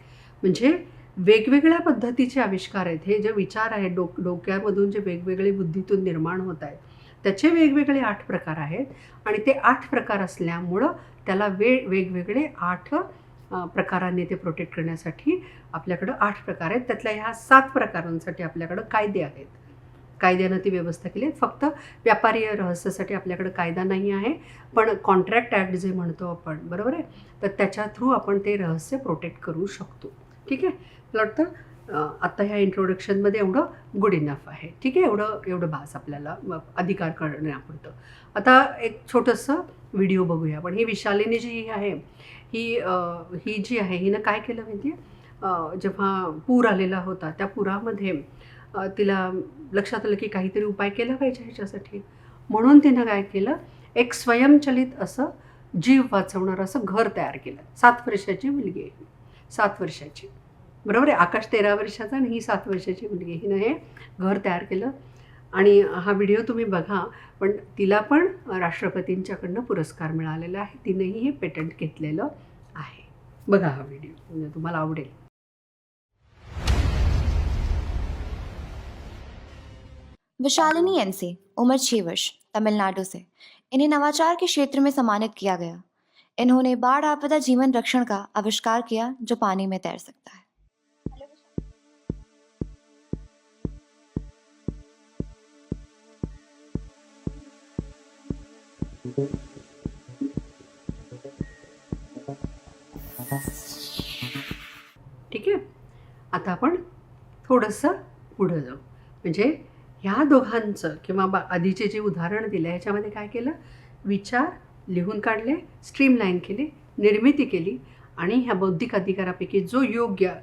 A: म्हणजे वेगवेगळ्या पद्धतीचे आविष्कार आहेत. हे जे विचार आहेत डोक्यामधून जे वेगवेगळे बुद्धीतून निर्माण होत आहेत त्याचे वेगवेगळे 8 प्रकार आहेत. आणि ते 8 प्रकार असल्यामुळं त्याला वेगवेगळे 8 प्रकारांनी ते प्रोटेक्ट करण्यासाठी आपल्याकडं 8 प्रकार आहेत. त्यातल्या ह्या 7 प्रकारांसाठी आपल्याकडं कायदे आहेत. कायद्यानं ती व्यवस्था केली आहे. फक्त व्यापारी रहस्यासाठी आपल्याकडं कायदा नाही आहे, पण कॉन्ट्रॅक्ट ॲक्ट जे म्हणतो आपण, बरोबर आहे, तर त्याच्या थ्रू आपण ते रहस्य प्रोटेक्ट करू शकतो. ठीक आहे. मला वाटतं आत्ता ह्या इंट्रोडक्शनमध्ये एवढं गुड इनफ आहे. ठीक आहे. एवढं बास आपल्याला अधिकार करण्यापुरतं. आता एक छोटंसं व्हिडिओ बघूया आपण. ही विशालिनी जी आहे ही जी आहे हिनं काय केलं माहिती आहे, जेव्हा पूर आलेला होता त्या पुरामध्ये तिला लक्षात आलं की काहीतरी उपाय केला पाहिजे ह्याच्यासाठी. म्हणून तिनं काय केलं, एक स्वयंचलित असं जीव वाचवणारं असं घर तयार केलं. 7 वर्षाची मुलगी आहे, 7 वर्षाची, बरोबर आहे. आकाश 13 वर्षाचा आणि ही 7 वर्षाची मुलगी. हिनं हे घर तयार केलं. आणि हा व्हिडिओ तुम्ही बघा. पण तिला पण राष्ट्रपतींच्याकडनं पुरस्कार मिळालेला आहे. तिनेही हे पेटंट घेतलेलं आहे. बघा हा व्हिडिओ, म्हणजे तुम्हाला आवडेल.
C: विशालिनी एनसी, उम्र 6 वर्ष, तमिलनाडु से। इन्हें नवाचार के क्षेत्र में सम्मानित किया गया। इन्होंने बाढ़ आपदा जीवन रक्षण का आविष्कार किया जो पानी में तैर सकता है।
A: ठीक आहे. आता आपण थोडंसं पुढं जाऊ. म्हणजे ह्या दोघांचं किंवा आधीचे जे उदाहरण दिलं ह्याच्यामध्ये काय केलं, विचार लिहून काढले, स्ट्रीमलाईन केले, निर्मिती केली आणि ह्या बौद्धिक अधिकारापैकी जो योग्य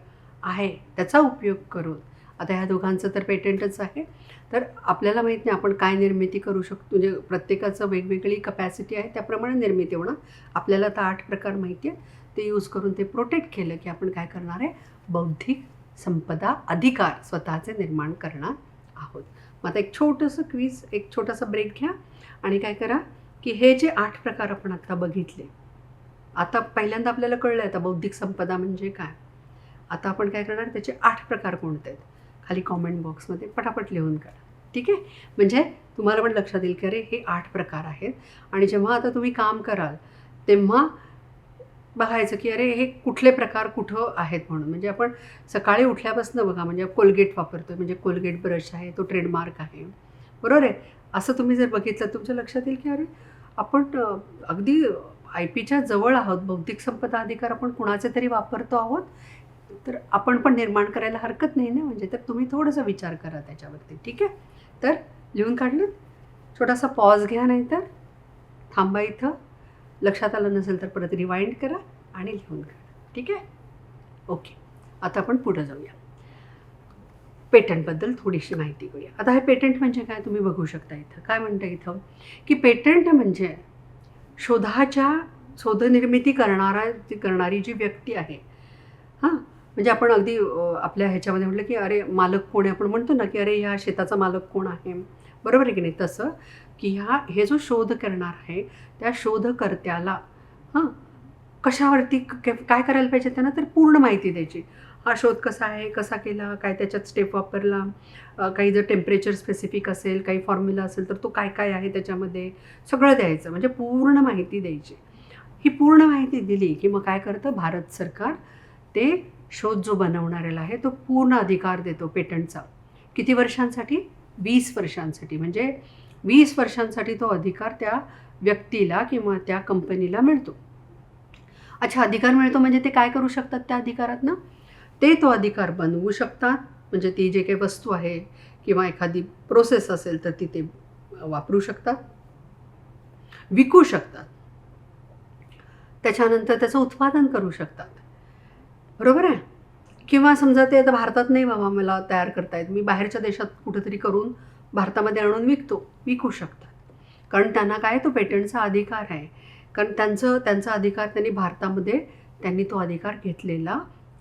A: आहे त्याचा उपयोग करून, आता ह्या दोघांचं तर पेटंटच आहे, तर आपल्याला माहीत नाही आपण काय निर्मिती करू शकतो. म्हणजे प्रत्येकाचं वेगवेगळी कपॅसिटी आहे त्याप्रमाणे निर्मिती होणार. आपल्याला तर 8 प्रकार माहिती आहेत, ते यूज करून ते प्रोटेक्ट केलं की आपण काय करणार आहे, बौद्धिक संपदा अधिकार स्वतःचे निर्माण करणार आहोत. मग आता एक छोटंसं क्विज, एक छोटासा ब्रेक घ्या आणि काय करा की हे जे 8 प्रकार आपण आता बघितले, आता पहिल्यांदा आपल्याला कळलं आता बौद्धिक संपदा म्हणजे काय. आता आपण काय करणार, त्याचे 8 प्रकार कोणते आहेत खाली कॉमेंट बॉक्समध्ये पटापट लिहून काढा. ठीक आहे. म्हणजे तुम्हाला पण लक्षात येईल की अरे हे 8 प्रकार आहेत. आणि जेव्हा आता तुम्ही काम कराल तेव्हा बघायचं की अरे हे कुठले प्रकार कुठं आहेत म्हणून. म्हणजे आपण सकाळी उठल्यापासून बघा, म्हणजे कोलगेट वापरतो, म्हणजे कोलगेट ब्रश आहे, तो ट्रेडमार्क आहे, बरोबर आहे. असं तुम्ही जर बघितलं तुमच्या लक्षात येईल की अरे आपण अगदी IP च्या जवळ आहोत. बौद्धिक संपदा अधिकार आपण कुणाचे तरी वापरतो आहोत, तर आपण पण निर्माण करायला हरकत नाही ना. म्हणजे तर तुम्ही थोडासा विचार करा त्याच्यावरती. ठीक आहे. तर लिहून काढलं, छोटासा पॉज घ्या, नाही तर थांबा इथं. लक्षात आलं नसेल तर परत रिवाइंड करा आणि लिहून काढा. ठीक आहे. ओके. आता आपण पुढं जाऊया. पेटंटबद्दल थोडीशी माहिती करूया. आता हे पेटंट म्हणजे काय तुम्ही बघू शकता इथं. काय म्हणतं इथं की पेटंट म्हणजे शोधनिर्मिती करणारी जी व्यक्ती आहे. हां, म्हणजे आपण अगदी आपल्या ह्याच्यामध्ये म्हटलं की अरे मालक कोण आहे, आपण म्हणतो ना की अरे ह्या शेताचा मालक कोण आहे, बरोबर आहे की नाही. तसं की हे जो शोध करणार आहे त्या शोधकर्त्याला कशावरती काय करायला पाहिजे त्यांना, तर पूर्ण माहिती द्यायची. हा शोध कसा आहे, कसा केला, काय त्याच्यात स्टेप वापरला, काही जर टेम्परेचर स्पेसिफिक असेल, काही फॉर्म्युला असेल तर तो काय काय आहे त्याच्यामध्ये, सगळं द्यायचं. म्हणजे पूर्ण माहिती द्यायची. ही पूर्ण माहिती दिली की मग काय करतं भारत सरकार, ते शोध जो बनवणाऱ्याला आहे तो पूर्ण अधिकार देतो पेटंटचा. किती वर्षांसाठी? 20 वर्षांसाठी. म्हणजे 20 वर्षांसाठी तो अधिकार त्या व्यक्तीला किंवा त्या कंपनीला मिळतो. अच्छा, अधिकार मिळतो म्हणजे ते काय करू शकतात त्या अधिकारातनं? ते तो अधिकार बनवू शकतात, म्हणजे ती जे काही वस्तू आहे किंवा एखादी प्रोसेस असेल तर ती ते वापरू शकतात, विकू शकतात, त्याच्यानंतर त्याचं उत्पादन करू शकतात. बरोबर आहे? किंवा समजा ते आता भारतात नाही बाबा मला तयार करता येत, मी बाहेरच्या देशात कुठंतरी करून भारतामध्ये आणून विकू शकतात. कारण त्यांना काय, तो पेटंटचा अधिकार आहे. कारण त्यांचा अधिकार त्यांनी तो अधिकार घेतलेला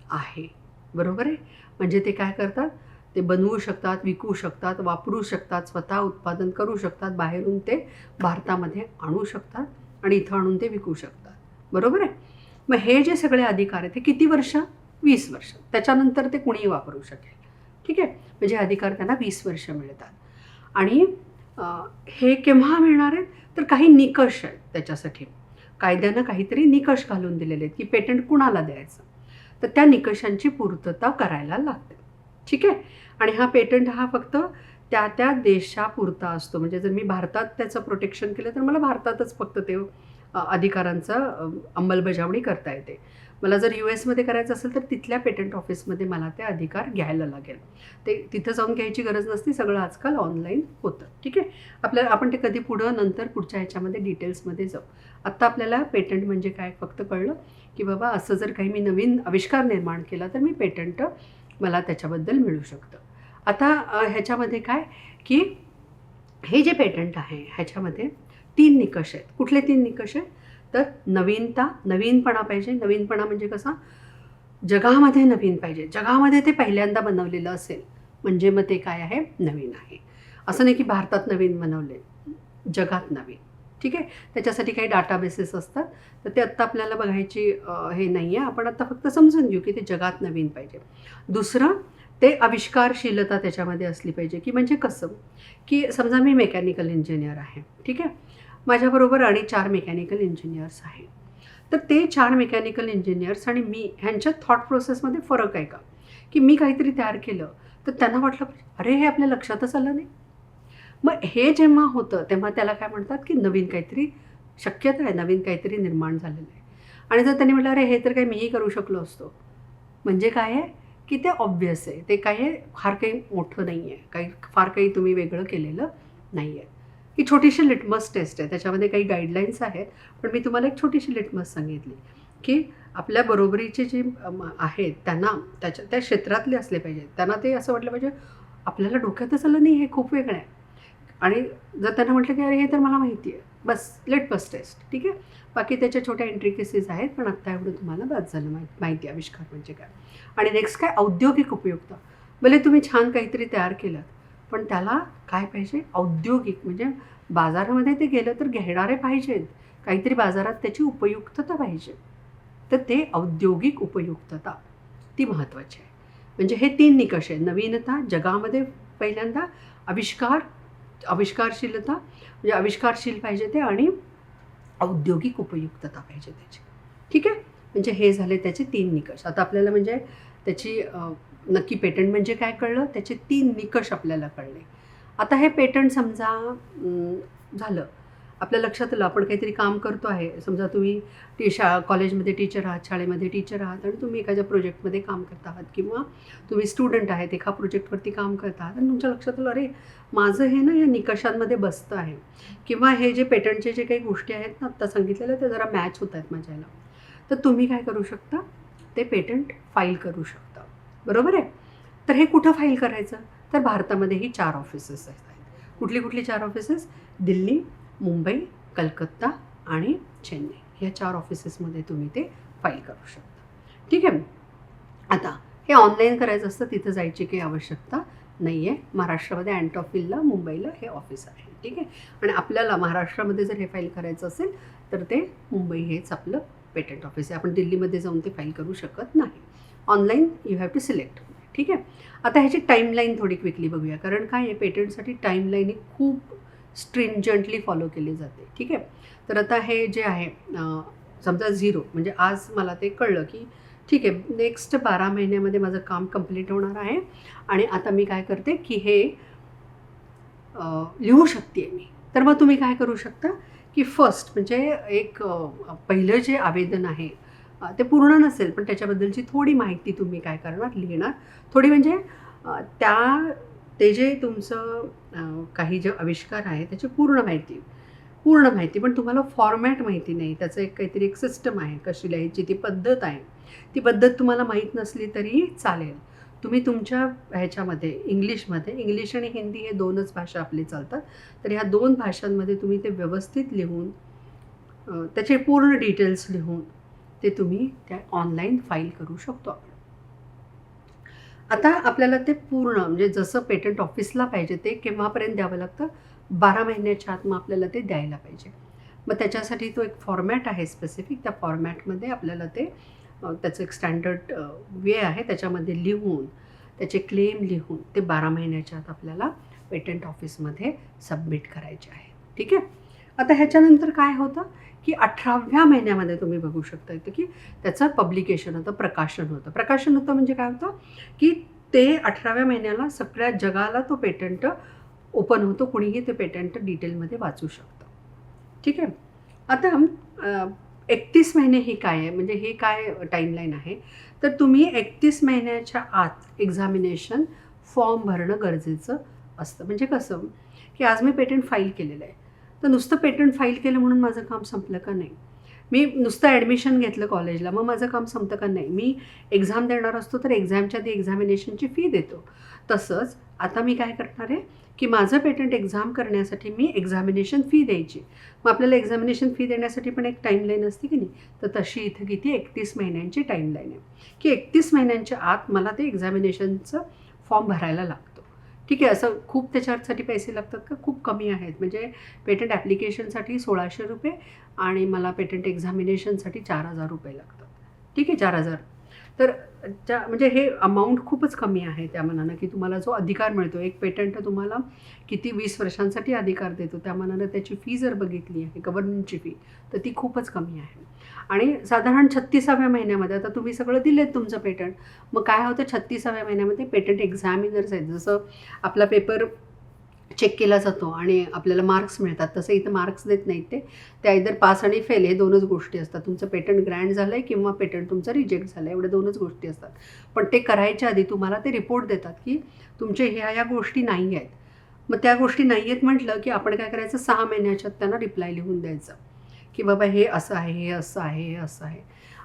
A: आहे. बरोबर आहे? म्हणजे ते काय करतात, ते बनवू शकतात, विकू शकतात, वापरू शकतात, स्वतः उत्पादन करू शकतात, बाहेरून ते भारतामध्ये आणू शकतात आणि इथं आणून ते विकू शकतात. बरोबर आहे? मग हे जे सगळे अधिकार आहेत ते किती वर्ष? 20 वर्ष. त्याच्यानंतर ते कुणीही वापरू शकेल. ठीक आहे? म्हणजे अधिकार त्यांना 20 वर्ष मिळतात. आणि हे केव्हा मिळणार आहेत? तर काही निकष आहेत त्याच्यासाठी. कायद्यानं काहीतरी निकष घालून दिलेले आहेत की पेटंट कुणाला द्यायचं, तर त्या निकषांची पूर्तता करायला लागते. ठीक आहे? आणि हा पेटंट हा फक्त त्या देशापुरता असतो. म्हणजे जर मी भारतात त्याचं प्रोटेक्शन केलं तर मला भारतातच फक्त ते अधिकारांचं अंमलबजावणी करता येते. मला जर US मध्ये करायचं असेल तर तिथल्या पेटंट ऑफिसमध्ये मला ते अधिकार घ्यायला लागेल. ते तिथं जाऊन घ्यायची गरज नसते, सगळं आजकाल ऑनलाईन होतं. ठीक आहे? आपण ते कधी नंतर पुढच्या ह्याच्यामध्ये डिटेल्समध्ये जाऊ. आत्ता आपल्याला पेटंट म्हणजे काय फक्त कळलं की बाबा असं जर काही मी नवीन आविष्कार निर्माण केला तर मी पेटंट मला त्याच्याबद्दल मिळू शकतं. आता ह्याच्यामध्ये काय की हे जे पेटंट आहे ह्याच्यामध्ये 3 निकष आहेत. कुठले 3 निकष आहेत? तर नवीनपणा पाहिजे. नवीनपणा म्हणजे कसा? जगामध्ये नवीन पाहिजे, जगामध्ये ते पहिल्यांदा बनवलेलं असेल म्हणजे मग ते काय आहे? नवीन आहे. असं नाही की भारतात नवीन बनवले, जगात नवीन. ठीक आहे? त्याच्यासाठी काही डाटाबेसेस असतात, तर ते आत्ता आपल्याला बघायची हे नाही आहे. आपण आत्ता फक्त समजून घेऊ की ते जगात नवीन पाहिजे. दुसरं, ते आविष्कारशीलता त्याच्यामध्ये असली पाहिजे. की म्हणजे कसं? की समजा मी मेकॅनिकल इंजिनियर आहे. ठीक आहे? माझ्याबरोबर आणि 4 मेकॅनिकल इंजिनियर्स आहेत. तर ते 4 मेकॅनिकल इंजिनियर्स आणि मी ह्यांच्या थॉट प्रोसेसमध्ये फरक आहे का? की मी काहीतरी तयार केलं तर त्यांना वाटलं अरे हे आपल्या लक्षातच आलं नाही. मग हे जेव्हा होतं तेव्हा त्याला काय म्हणतात की नवीन काहीतरी शक्यता आहे, नवीन काहीतरी निर्माण झालेलं आहे. आणि जर त्यांनी म्हटलं अरे हे तर काही मीही करू शकलो असतो, म्हणजे काय आहे की ते ऑब्व्हियस आहे, ते काय आहे फार काही मोठं नाही आहे, फार काही तुम्ही वेगळं केलेलं नाही आहे. ही छोटीशी लिटमस टेस्ट आहे, त्याच्यामध्ये काही गाईडलाईन्स आहेत, पण मी तुम्हाला एक छोटीशी लिटमस सांगितली की आपल्या बरोबरीचे जे आहेत त्यांना त्या क्षेत्रातले असले पाहिजे. त्यांना ते असं वाटलं पाहिजे आपल्याला डोक्यातच आलं नाही, हे खूप वेगळं आहे. आणि जर त्यांना म्हटलं की अरे हे तर मला माहिती आहे, बस लिटमस टेस्ट. ठीक आहे? बाकी त्याच्या छोट्या इंट्रिकेसीज आहेत, पण आत्ता एवढं तुम्हाला बस झालं माहिती आविष्कार म्हणजे काय. आणि नेक्स्ट काय? औद्योगिक उपयुक्ता. भले तुम्ही छान काहीतरी तयार केलं पण त्याला काय पाहिजे? औद्योगिक, म्हणजे बाजारामध्ये ते गेलं तर घेणारे पाहिजेत, काहीतरी बाजारात त्याची उपयुक्तता पाहिजे. तर ते औद्योगिक उपयुक्तता ती महत्त्वाची आहे. म्हणजे हे 3 निकष आहे. नवीनता, जगामध्ये पहिल्यांदा, आविष्कारशीलता म्हणजे आविष्कारशील पाहिजे ते, आणि औद्योगिक उपयुक्तता पाहिजे त्याची. ठीक आहे? म्हणजे हे झाले त्याचे 3 निकष. आता आपल्याला म्हणजे त्याची नक्की पेटंट म्हणजे काय कळलं, त्याचे 3 निकष आपल्याला कळले. आता हे पेटंट समजा झालं, आपल्या लक्षात आलं आपण काहीतरी काम करतो आहे. समजा तुम्ही कॉलेजमध्ये टीचर आहात, शाळेमध्ये टीचर आहात आणि तुम्ही एखाद्या प्रोजेक्टमध्ये काम करत आहात, किंवा तुम्ही स्टुडंट आहेत, एका प्रोजेक्टवरती काम करत आहात आणि तुमच्या लक्षात आलं अरे माझं हे ना या निकषांमध्ये बसतं आहे, किंवा हे जे पेटंटचे जे काही गोष्टी आहेत ना आत्ता सांगितलेल्या ते जरा मॅच होत आहेत माझ्याला, तर तुम्ही काय करू शकता? ते पेटंट फाईल करू शकता. बरोबर आहे? तर हे कुठं फाईल करायचं? तर भारतामध्येही 4 ऑफिसेस आहेत. कुठली 4 ऑफिसेस? दिल्ली, मुंबई, कलकत्ता आणि चेन्नई. या 4 ऑफिसेसमध्ये तुम्ही ते फाईल करू शकता. ठीक आहे? आता हे ऑनलाईन करायचं असतं, तिथं जायची काही आवश्यकता नाही आहे. महाराष्ट्रामध्ये अँटॉफिलला, मुंबईला हे ऑफिस आहे. ठीक आहे? आणि आपल्याला महाराष्ट्रामध्ये जर हे फाईल करायचं असेल तर ते मुंबई हेच आपलं पेटंट ऑफिस आहे. आपण दिल्लीमध्ये जाऊन ते फाईल करू शकत नाही. Online you have to select. ठीक आहे? आता ह्याची टाईमलाईन थोडी क्विकली बघूया, कारण काय आहे पेटंटसाठी टाईमलाईन ही खूप स्ट्रिंजंटली फॉलो केली जाते. ठीक आहे? तर आता हे जे आहे समजा 0 म्हणजे आज मला ते कळलं की ठीक आहे नेक्स्ट 12 महिन्यामध्ये माझं काम कंप्लीट होणार आहे आणि आता मी काय करते की हे लिहू शकते मी. तर मग तुम्ही काय करू शकता की फर्स्ट म्हणजे एक पहिलं जे आवेदन आहे ते पूर्ण नसेल पण त्याच्याबद्दलची थोडी माहिती तुम्ही काय करणार लिहिणार. थोडी म्हणजे ते जे तुमचं काही जे आविष्कार आहे त्याची पूर्ण माहिती पण तुम्हाला फॉर्मॅट माहिती नाही. त्याचं काहीतरी एक सिस्टम आहे, कशी लिहायची ती पद्धत आहे. ती पद्धत तुम्हाला माहीत नसली तरी चालेल. तुम्ही तुमच्या ह्याच्यामध्ये इंग्लिश आणि हिंदी हे 2च भाषा आपली चालतात. तर ह्या 2 भाषांमध्ये तुम्ही ते व्यवस्थित लिहून त्याचे पूर्ण डिटेल्स लिहून ते तुम्ही त्या ऑनलाईन फाईल करू शकतो आपण. आता आपल्याला ते पूर्ण म्हणजे जसं पेटंट ऑफिसला पाहिजे ते केव्हापर्यंत द्यावं लागतं, 12 महिन्याच्या आत मग आपल्याला ते द्यायला पाहिजे. मग त्याच्यासाठी तो एक फॉर्मॅट आहे स्पेसिफिक. त्या फॉर्मॅटमध्ये आपल्याला ते त्याचं एक स्टँडर्ड वे आहे त्याच्यामध्ये लिहून त्याचे क्लेम लिहून ते 12 महिन्याच्या आत आपल्याला पेटंट ऑफिसमध्ये सबमिट करायचे आहे. ठीक आहे. आता ह्याच्यानंतर काय होतं की 18व्या महिन्यामध्ये तुम्ही बघू शकता इथं की त्याचं प्रकाशन होतं म्हणजे काय होतं की ते 18व्या महिन्याला सगळ्या जगाला तो पेटंट ओपन होतो. कुणीही ते पेटंट डिटेलमध्ये वाचू शकतं. ठीक आहे. आता 31 महिने ही काय आहे म्हणजे हे काय टाईमलाईन आहे तर तुम्ही 31 महिन्याच्या आत एक्झामिनेशन फॉर्म भरणं गरजेचं असतं. म्हणजे कसं की आज मी पेटंट फाईल केलेलं आहे तर नुसतं पेटंट फाईल केलं म्हणून माझं काम संपलं का नाही. मी नुसतं ॲडमिशन घेतलं कॉलेजला मग माझं काम संपतं का नाही. मी एक्झाम देणार असतो तर एक्झामच्या आधी एक्झामिनेशनची फी देतो. तसंच आता मी काय करणार आहे की माझं पेटंट एक्झाम करण्यासाठी मी एक्झामिनेशन फी द्यायची. मग आपल्याला एक्झामिनेशन फी देण्यासाठी पण एक टाईमलाईन असते की नाही. तर तशी इथं किती 31 महिन्यांची टाईमलाईन आहे की 31 महिन्यांच्या आत मला ते एक्झामिनेशनचं फॉर्म भरायला लागतो. ठीक आहे. असं खूप त्याच्यासाठी पैसे लागतात का, खूप कमी आहेत. म्हणजे पेटंट ॲप्लिकेशनसाठी 1600 रुपये आणि मला पेटंट एक्झामिनेशनसाठी 4000 रुपये लागतात. ठीक आहे. 4000 तर म्हणजे हे अमाऊंट खूपच कमी आहे त्या मानानं की तुम्हाला जो अधिकार मिळतो एक पेटंट तुम्हाला किती 20 वर्षांसाठी अधिकार देतो त्या मानानं त्याची फी जर बघितली आहे गव्हर्नमेंटची फी तर ती खूपच कमी आहे. आणि साधारण 36व्या महिन्यामध्ये आता तुम्ही सगळं दिलेत तुमचं पेटंट मग काय होतं 36व्या महिन्यामध्ये पेटंट एक्झामिनर्स आहेत. जसं आपला पेपर चेक केला जातो आणि आपल्याला मार्क्स मिळतात तसं इथं मार्क्स देत नाहीत. ते आयदर पास आणि फेल हे 2च गोष्टी असतात. तुमचं पेटंट ग्रँट झालं आहे किंवा पेटंट तुमचं रिजेक्ट झालं आहे एवढ्या 2च गोष्टी असतात. पण ते करायच्या आधी तुम्हाला ते रिपोर्ट देतात की तुमचे ह्या गोष्टी नाही आहेत. मग त्या गोष्टी नाही आहेत म्हटलं की आपण काय करायचं 6 महिन्याच्यात त्यांना रिप्लाय लिहून द्यायचं की बाबा हे असं आहे हे असं आहे हे असं आहे.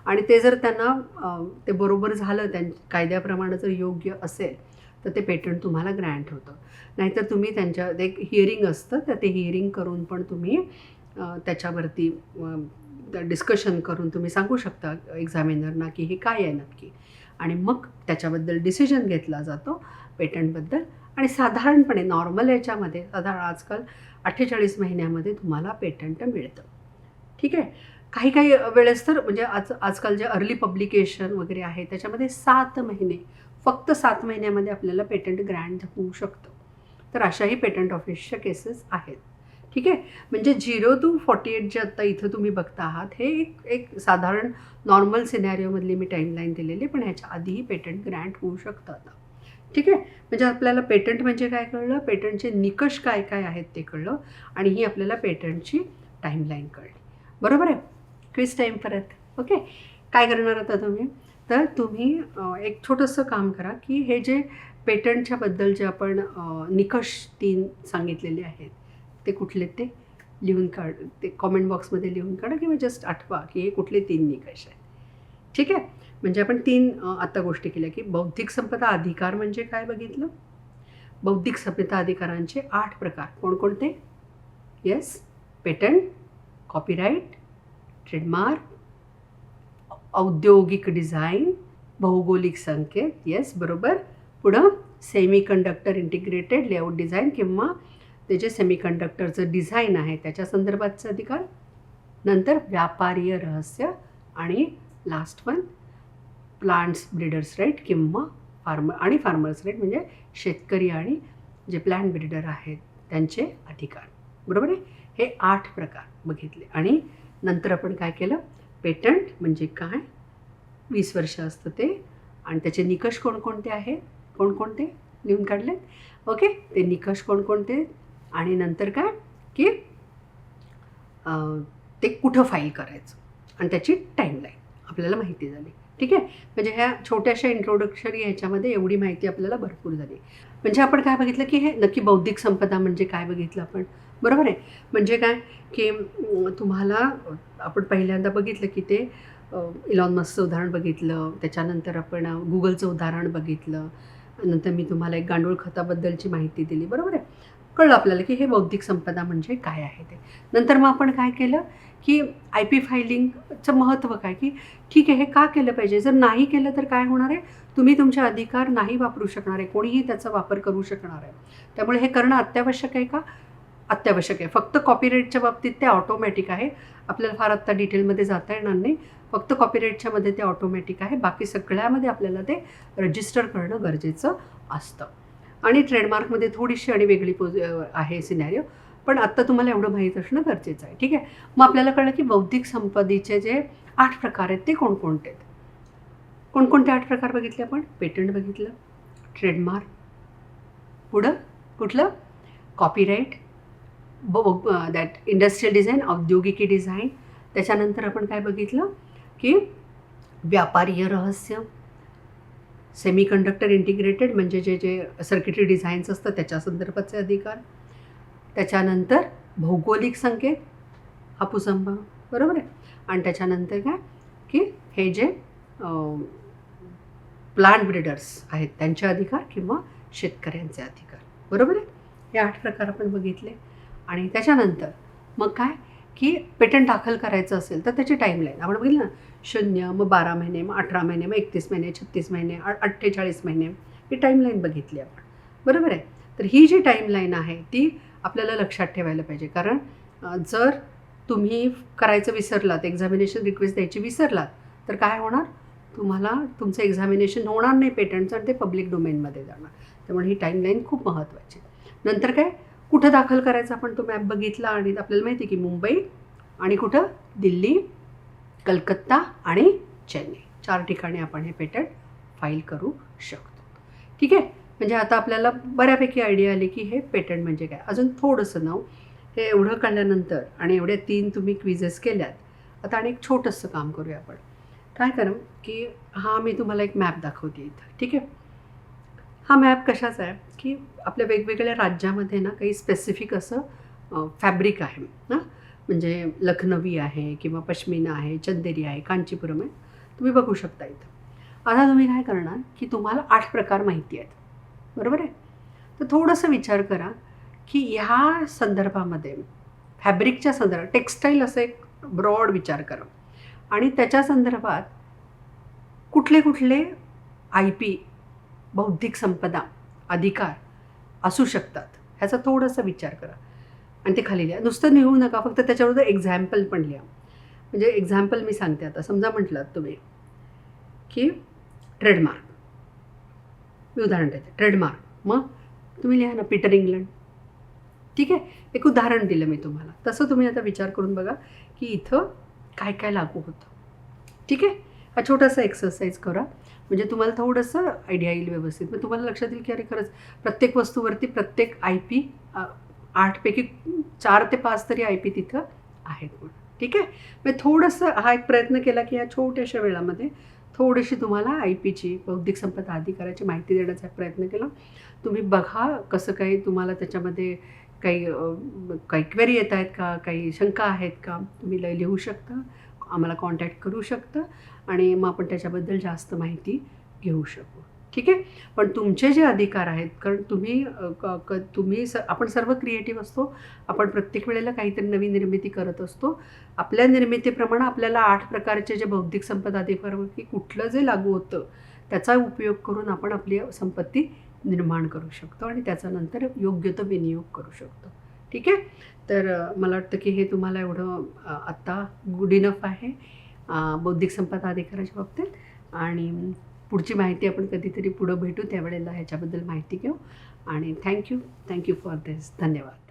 A: आणि ते जर त्यांना ते बरोबर झालं कायद्याप्रमाणे जर योग्य असेल तर ते पेटंट तुम्हाला ग्रँट होतं. नाहीतर तुम्ही त्यांच्या एक हिअरिंग असतं तर ते हिअरिंग करून पण तुम्ही त्याच्यावरती डिस्कशन करून तुम्ही सांगू शकता एक्झामिनरना की हे काय आहे नक्की आणि मग त्याच्याबद्दल डिसिजन घेतला जातो पेटंटबद्दल. आणि साधारणपणे नॉर्मल याच्यामध्ये साधारण आजकाल 48 महिन्यामध्ये तुम्हाला पेटंट मिळतं. ठीक आहे. काही वेळेस तर म्हणजे आजकाल जे अर्ली पब्लिकेशन वगैरे आहे त्याच्यामध्ये 7 महिने फक्त 7 महिन्यामध्ये आपल्याला पेटंट ग्रँट होऊ शकतं. तर अशाही पेटंट ऑफिसच्या केसेस आहेत. ठीक आहे. म्हणजे 0 to 48 जे आत्ता इथं तुम्ही बघता आहात हे एक साधारण नॉर्मल सिनॅरिओमधली मी टाईमलाईन दिलेली पण ह्याच्या आधीही पेटंट ग्रँट होऊ शकतं आता. ठीक आहे. म्हणजे आपल्याला पेटंट म्हणजे काय कळलं पेटंटचे निकष काय काय आहेत ते कळलं आणि ही आपल्याला पेटंटची टाईमलाईन कळली. बरोबर आहे. क्विज टाईम परत. ओके. काय करणार आता तुम्ही तर तुम्ही एक छोटंसं काम करा की हे जे पेटंटच्या बद्दल जे आपण निकष 3 सांगितलेले आहेत ते कुठले ते लिहून ते कॉमेंट बॉक्समध्ये लिहून काढा किंवा जस्ट आठवा की हे कुठले 3 निकष आहेत. ठीक आहे. म्हणजे आपण 3 आत्ता गोष्टी केल्या की बौद्धिक संपदा अधिकार म्हणजे काय बघितलं. बौद्धिक संपदा अधिकारांचे 8 प्रकार कोणकोणते. येस. पेटंट, कॉपीराईट, ट्रेडमार्क, औद्योगिक डिझाईन, भौगोलिक संकेत. येस बरोबर. पुढं सेमीकंडक्टर इंटिग्रेटेड लेआउट डिझाईन किंवा ते जे सेमीकंडक्टरचं डिझाईन आहे त्याच्या संदर्भातचे अधिकार. नंतर व्यापारीय रहस्य आणि last one plants breeders right किंवा फार्मर्स राईट म्हणजे शेतकरी आणि जे प्लांट ब्रीडर आहेत त्यांचे अधिकार. बरोबर आहे. हे 8 प्रकार बघितले आणि नंतर आपण काय केलं पेटंट म्हणजे काय, 20 वर्ष असतं ते, आणि त्याचे निकष कोणकोणते आहेत, कोणकोणते लिहून काढले, ओके, ते निकष कोणकोणते, आणि नंतर काय की ते कुठं फाईल करायचं आणि त्याची टाईमलाईन आपल्याला माहिती झाली. ठीक आहे, म्हणजे ह्या छोट्याशा इंट्रोडक्शन ह्याच्यामध्ये एवढी माहिती आपल्याला भरपूर झाली. म्हणजे आपण काय बघितलं की हे नक्की बौद्धिक संपदा म्हणजे काय बघितलं आपण, बरोबर आहे. म्हणजे काय की तुम्हाला आपण पहिल्यांदा बघितलं की ते इलॉन मस्कचं उदाहरण बघितलं, त्याच्यानंतर आपण गुगलचं उदाहरण बघितलं, नंतर मी तुम्हाला एक गांडूळ खताबद्दलची माहिती दिली, बरोबर आहे. कळलं आपल्याला की हे बौद्धिक संपदा म्हणजे काय आहे ते. नंतर मग आपण काय केलं की IP फायलिंगचं महत्त्व काय, की ठीक आहे हे का केलं पाहिजे, जर नाही केलं तर काय होणार आहे, तुम्ही तुमचे अधिकार नाही वापरू शकणार आहे, कोणीही त्याचा वापर करू शकणार आहे. त्यामुळे हे करणं अत्यावश्यक आहे का, अत्यावश्यक आहे. फक्त कॉपीराईटच्या बाबतीत ते ऑटोमॅटिक आहे, आपल्याला फार आत्ता डिटेलमध्ये जाता येणार नाही. फक्त कॉपीराईटच्यामध्ये ते ऑटोमॅटिक आहे, बाकी सगळ्यामध्ये आपल्याला ते रजिस्टर करणं गरजेचं असतं. आणि ट्रेडमार्कमध्ये थोडीशी आणि वेगळी आहे सिनॅरिओ, पण आत्ता तुम्हाला एवढं माहीत असणं गरजेचं आहे. ठीक आहे, मग आपल्याला कळलं की बौद्धिक संपदेचे जे 8 प्रकार आहेत ते कोणकोणते आहेत. कोणकोणते 8 प्रकार बघितले आपण, पेटंट बघितलं, ट्रेडमार्क, पुढं कुठलं कॉपीराईट, दॅट इंडस्ट्रियल डिझाईन, औद्योगिकी डिझाईन. त्याच्यानंतर आपण काय बघितलं की व्यापारीय रहस्य, सेमीकंडक्टर इंटिग्रेटेड म्हणजे जे जे सर्किटरी डिझाईन्स असतं त्याच्या संदर्भाचे अधिकार. त्याच्यानंतर भौगोलिक संकेत, हापूसंबा, बरोबर आहे. आणि त्याच्यानंतर काय की हे जे प्लांट ब्रीडर्स आहेत त्यांचे अधिकार किंवा शेतकऱ्यांचे अधिकार, बरोबर आहे. हे 8 प्रकार आपण बघितले. आणि त्याच्यानंतर मग काय की पेटंट दाखल करायचं असेल तर त्याची टाईमलाईन आपण बघितलं ना, 0, मग 12 महिने, मग 18 महिने, मग 31 महिने, 36 महिने, 48 महिने, ही टाईमलाईन बघितली आपण, बरोबर आहे. तर ही जी टाईमलाईन आहे ती आपल्याला लक्षात ठेवायला पाहिजे, कारण जर तुम्ही करायचं विसरलात, एक्झामिनेशन रिक्वेस्ट द्यायची विसरलात, तर काय होणार, तुम्हाला तुमचं एक्झामिनेशन होणार नाही पेटंटचं आणि ते पब्लिक डोमेनमध्ये जाणार. त्यामुळे ही टाईमलाईन खूप महत्त्वाची. नंतर काय, कुठं दाखल करायचं आपण तो मॅप बघितला आणि आपल्याला माहिती की मुंबई आणि कुठं, दिल्ली, कलकत्ता आणि चेन्नई, 4 ठिकाणी आपण हे पेटंट फाईल करू शकतो. ठीक आहे, म्हणजे आता आपल्याला बऱ्यापैकी आयडिया आली की हे पेटंट म्हणजे काय. अजून थोडंसं नाव हे एवढं कळल्यानंतर आणि एवढ्या 3 तुम्ही क्विजेस केल्यात, आता आणि एक छोटंसं काम करूया आपण. काय करू की हा मी तुम्हाला एक मॅप दाखवते इथं. ठीक आहे, हा मॅप कशाचा आहे की आपल्या वेगवेगळ्या राज्यामध्ये ना काही स्पेसिफिक असं फॅब्रिक आहे ना, म्हणजे लखनवी आहे किंवा पश्मिना आहे, चंदेरी आहे, कांचीपुरम आहे, तुम्ही बघू शकता इथं. आता तुम्ही काय करणार की तुम्हाला 8 प्रकार माहिती आहेत, बरोबर आहे. तर थोडंसं विचार करा की ह्या संदर्भामध्ये फॅब्रिकच्या संदर्भात टेक्स्टाईल असं एक ब्रॉड विचार करा आणि त्याच्या संदर्भात कुठले कुठले IP बौद्धिक संपदा अधिकार असू शकतात ह्याचा थोडासा विचार करा आणि ते खाली लिहा. नुसतं लिहू नका, फक्त त्याच्यावर एक्झाम्पल पण लिहा. म्हणजे एक्झाम्पल मी सांगते आता, समजा म्हटलं तुम्ही की ट्रेडमार्क, मी उदाहरण देते, ट्रेडमार्क, मग तुम्ही लिहा ना पीटर इंग्लंड. ठीक आहे, एक उदाहरण दिलं मी तुम्हाला, तसं तुम्ही आता विचार करून बघा की इथं काय काय लागू होतं. ठीक आहे, हा छोटासा एक्सरसाइज करा म्हणजे तुम्हाला थोडंसं आयडिया येईल व्यवस्थित. मग तुम्हाला लक्षात येईल की अरे खरंच प्रत्येक वस्तूवरती प्रत्येक IP 8 पैकी 4 ते 5 तरी IP तिथं आहेत म्हणून. ठीक आहे, मग थोडंसं हा एक प्रयत्न केला की या छोट्याशा वेळामध्ये थोडीशी तुम्हाला IPची बौद्धिक संपदा अधिकाराची माहिती देण्याचा प्रयत्न केला. तुम्ही बघा कसं काही तुम्हाला त्याच्यामध्ये काही क्वेरी येत आहेत का, काही शंका आहेत का, तुम्ही लिहू शकता, आम्हाला कॉन्टॅक्ट करू शकता आणि मग आपण त्याच्याबद्दल जास्त माहिती घेऊ शकू. ठीक आहे, पण तुमचे जे अधिकार आहेत, कारण तुम्ही आपण सर्व क्रिएटिव्ह असतो, आपण प्रत्येक वेळेला काहीतरी नवीन निर्मिती करत असतो. आपल्या निर्मितीप्रमाणे आपल्याला 8 प्रकारचे जे बौद्धिक संपदा अधिकारवरती कुठलं जे लागू होतं त्याचा उपयोग करून आपण आपली संपत्ती निर्माण करू शकतो आणि त्याचा नंतर योग्य तो विनियोग करू शकतो. ठीक आहे, तर मला वाटतं की हे तुम्हाला एवढं आत्ता गुड इनफ आहे बौद्धिक संपदा अधिकाराच्या बाबतीत. आणि पुढची माहिती आपण कधीतरी पुढं भेटू, त्यावेळेला ह्याच्याबद्दल माहिती घेऊ. आणि थँक्यू फॉर दिस. धन्यवाद.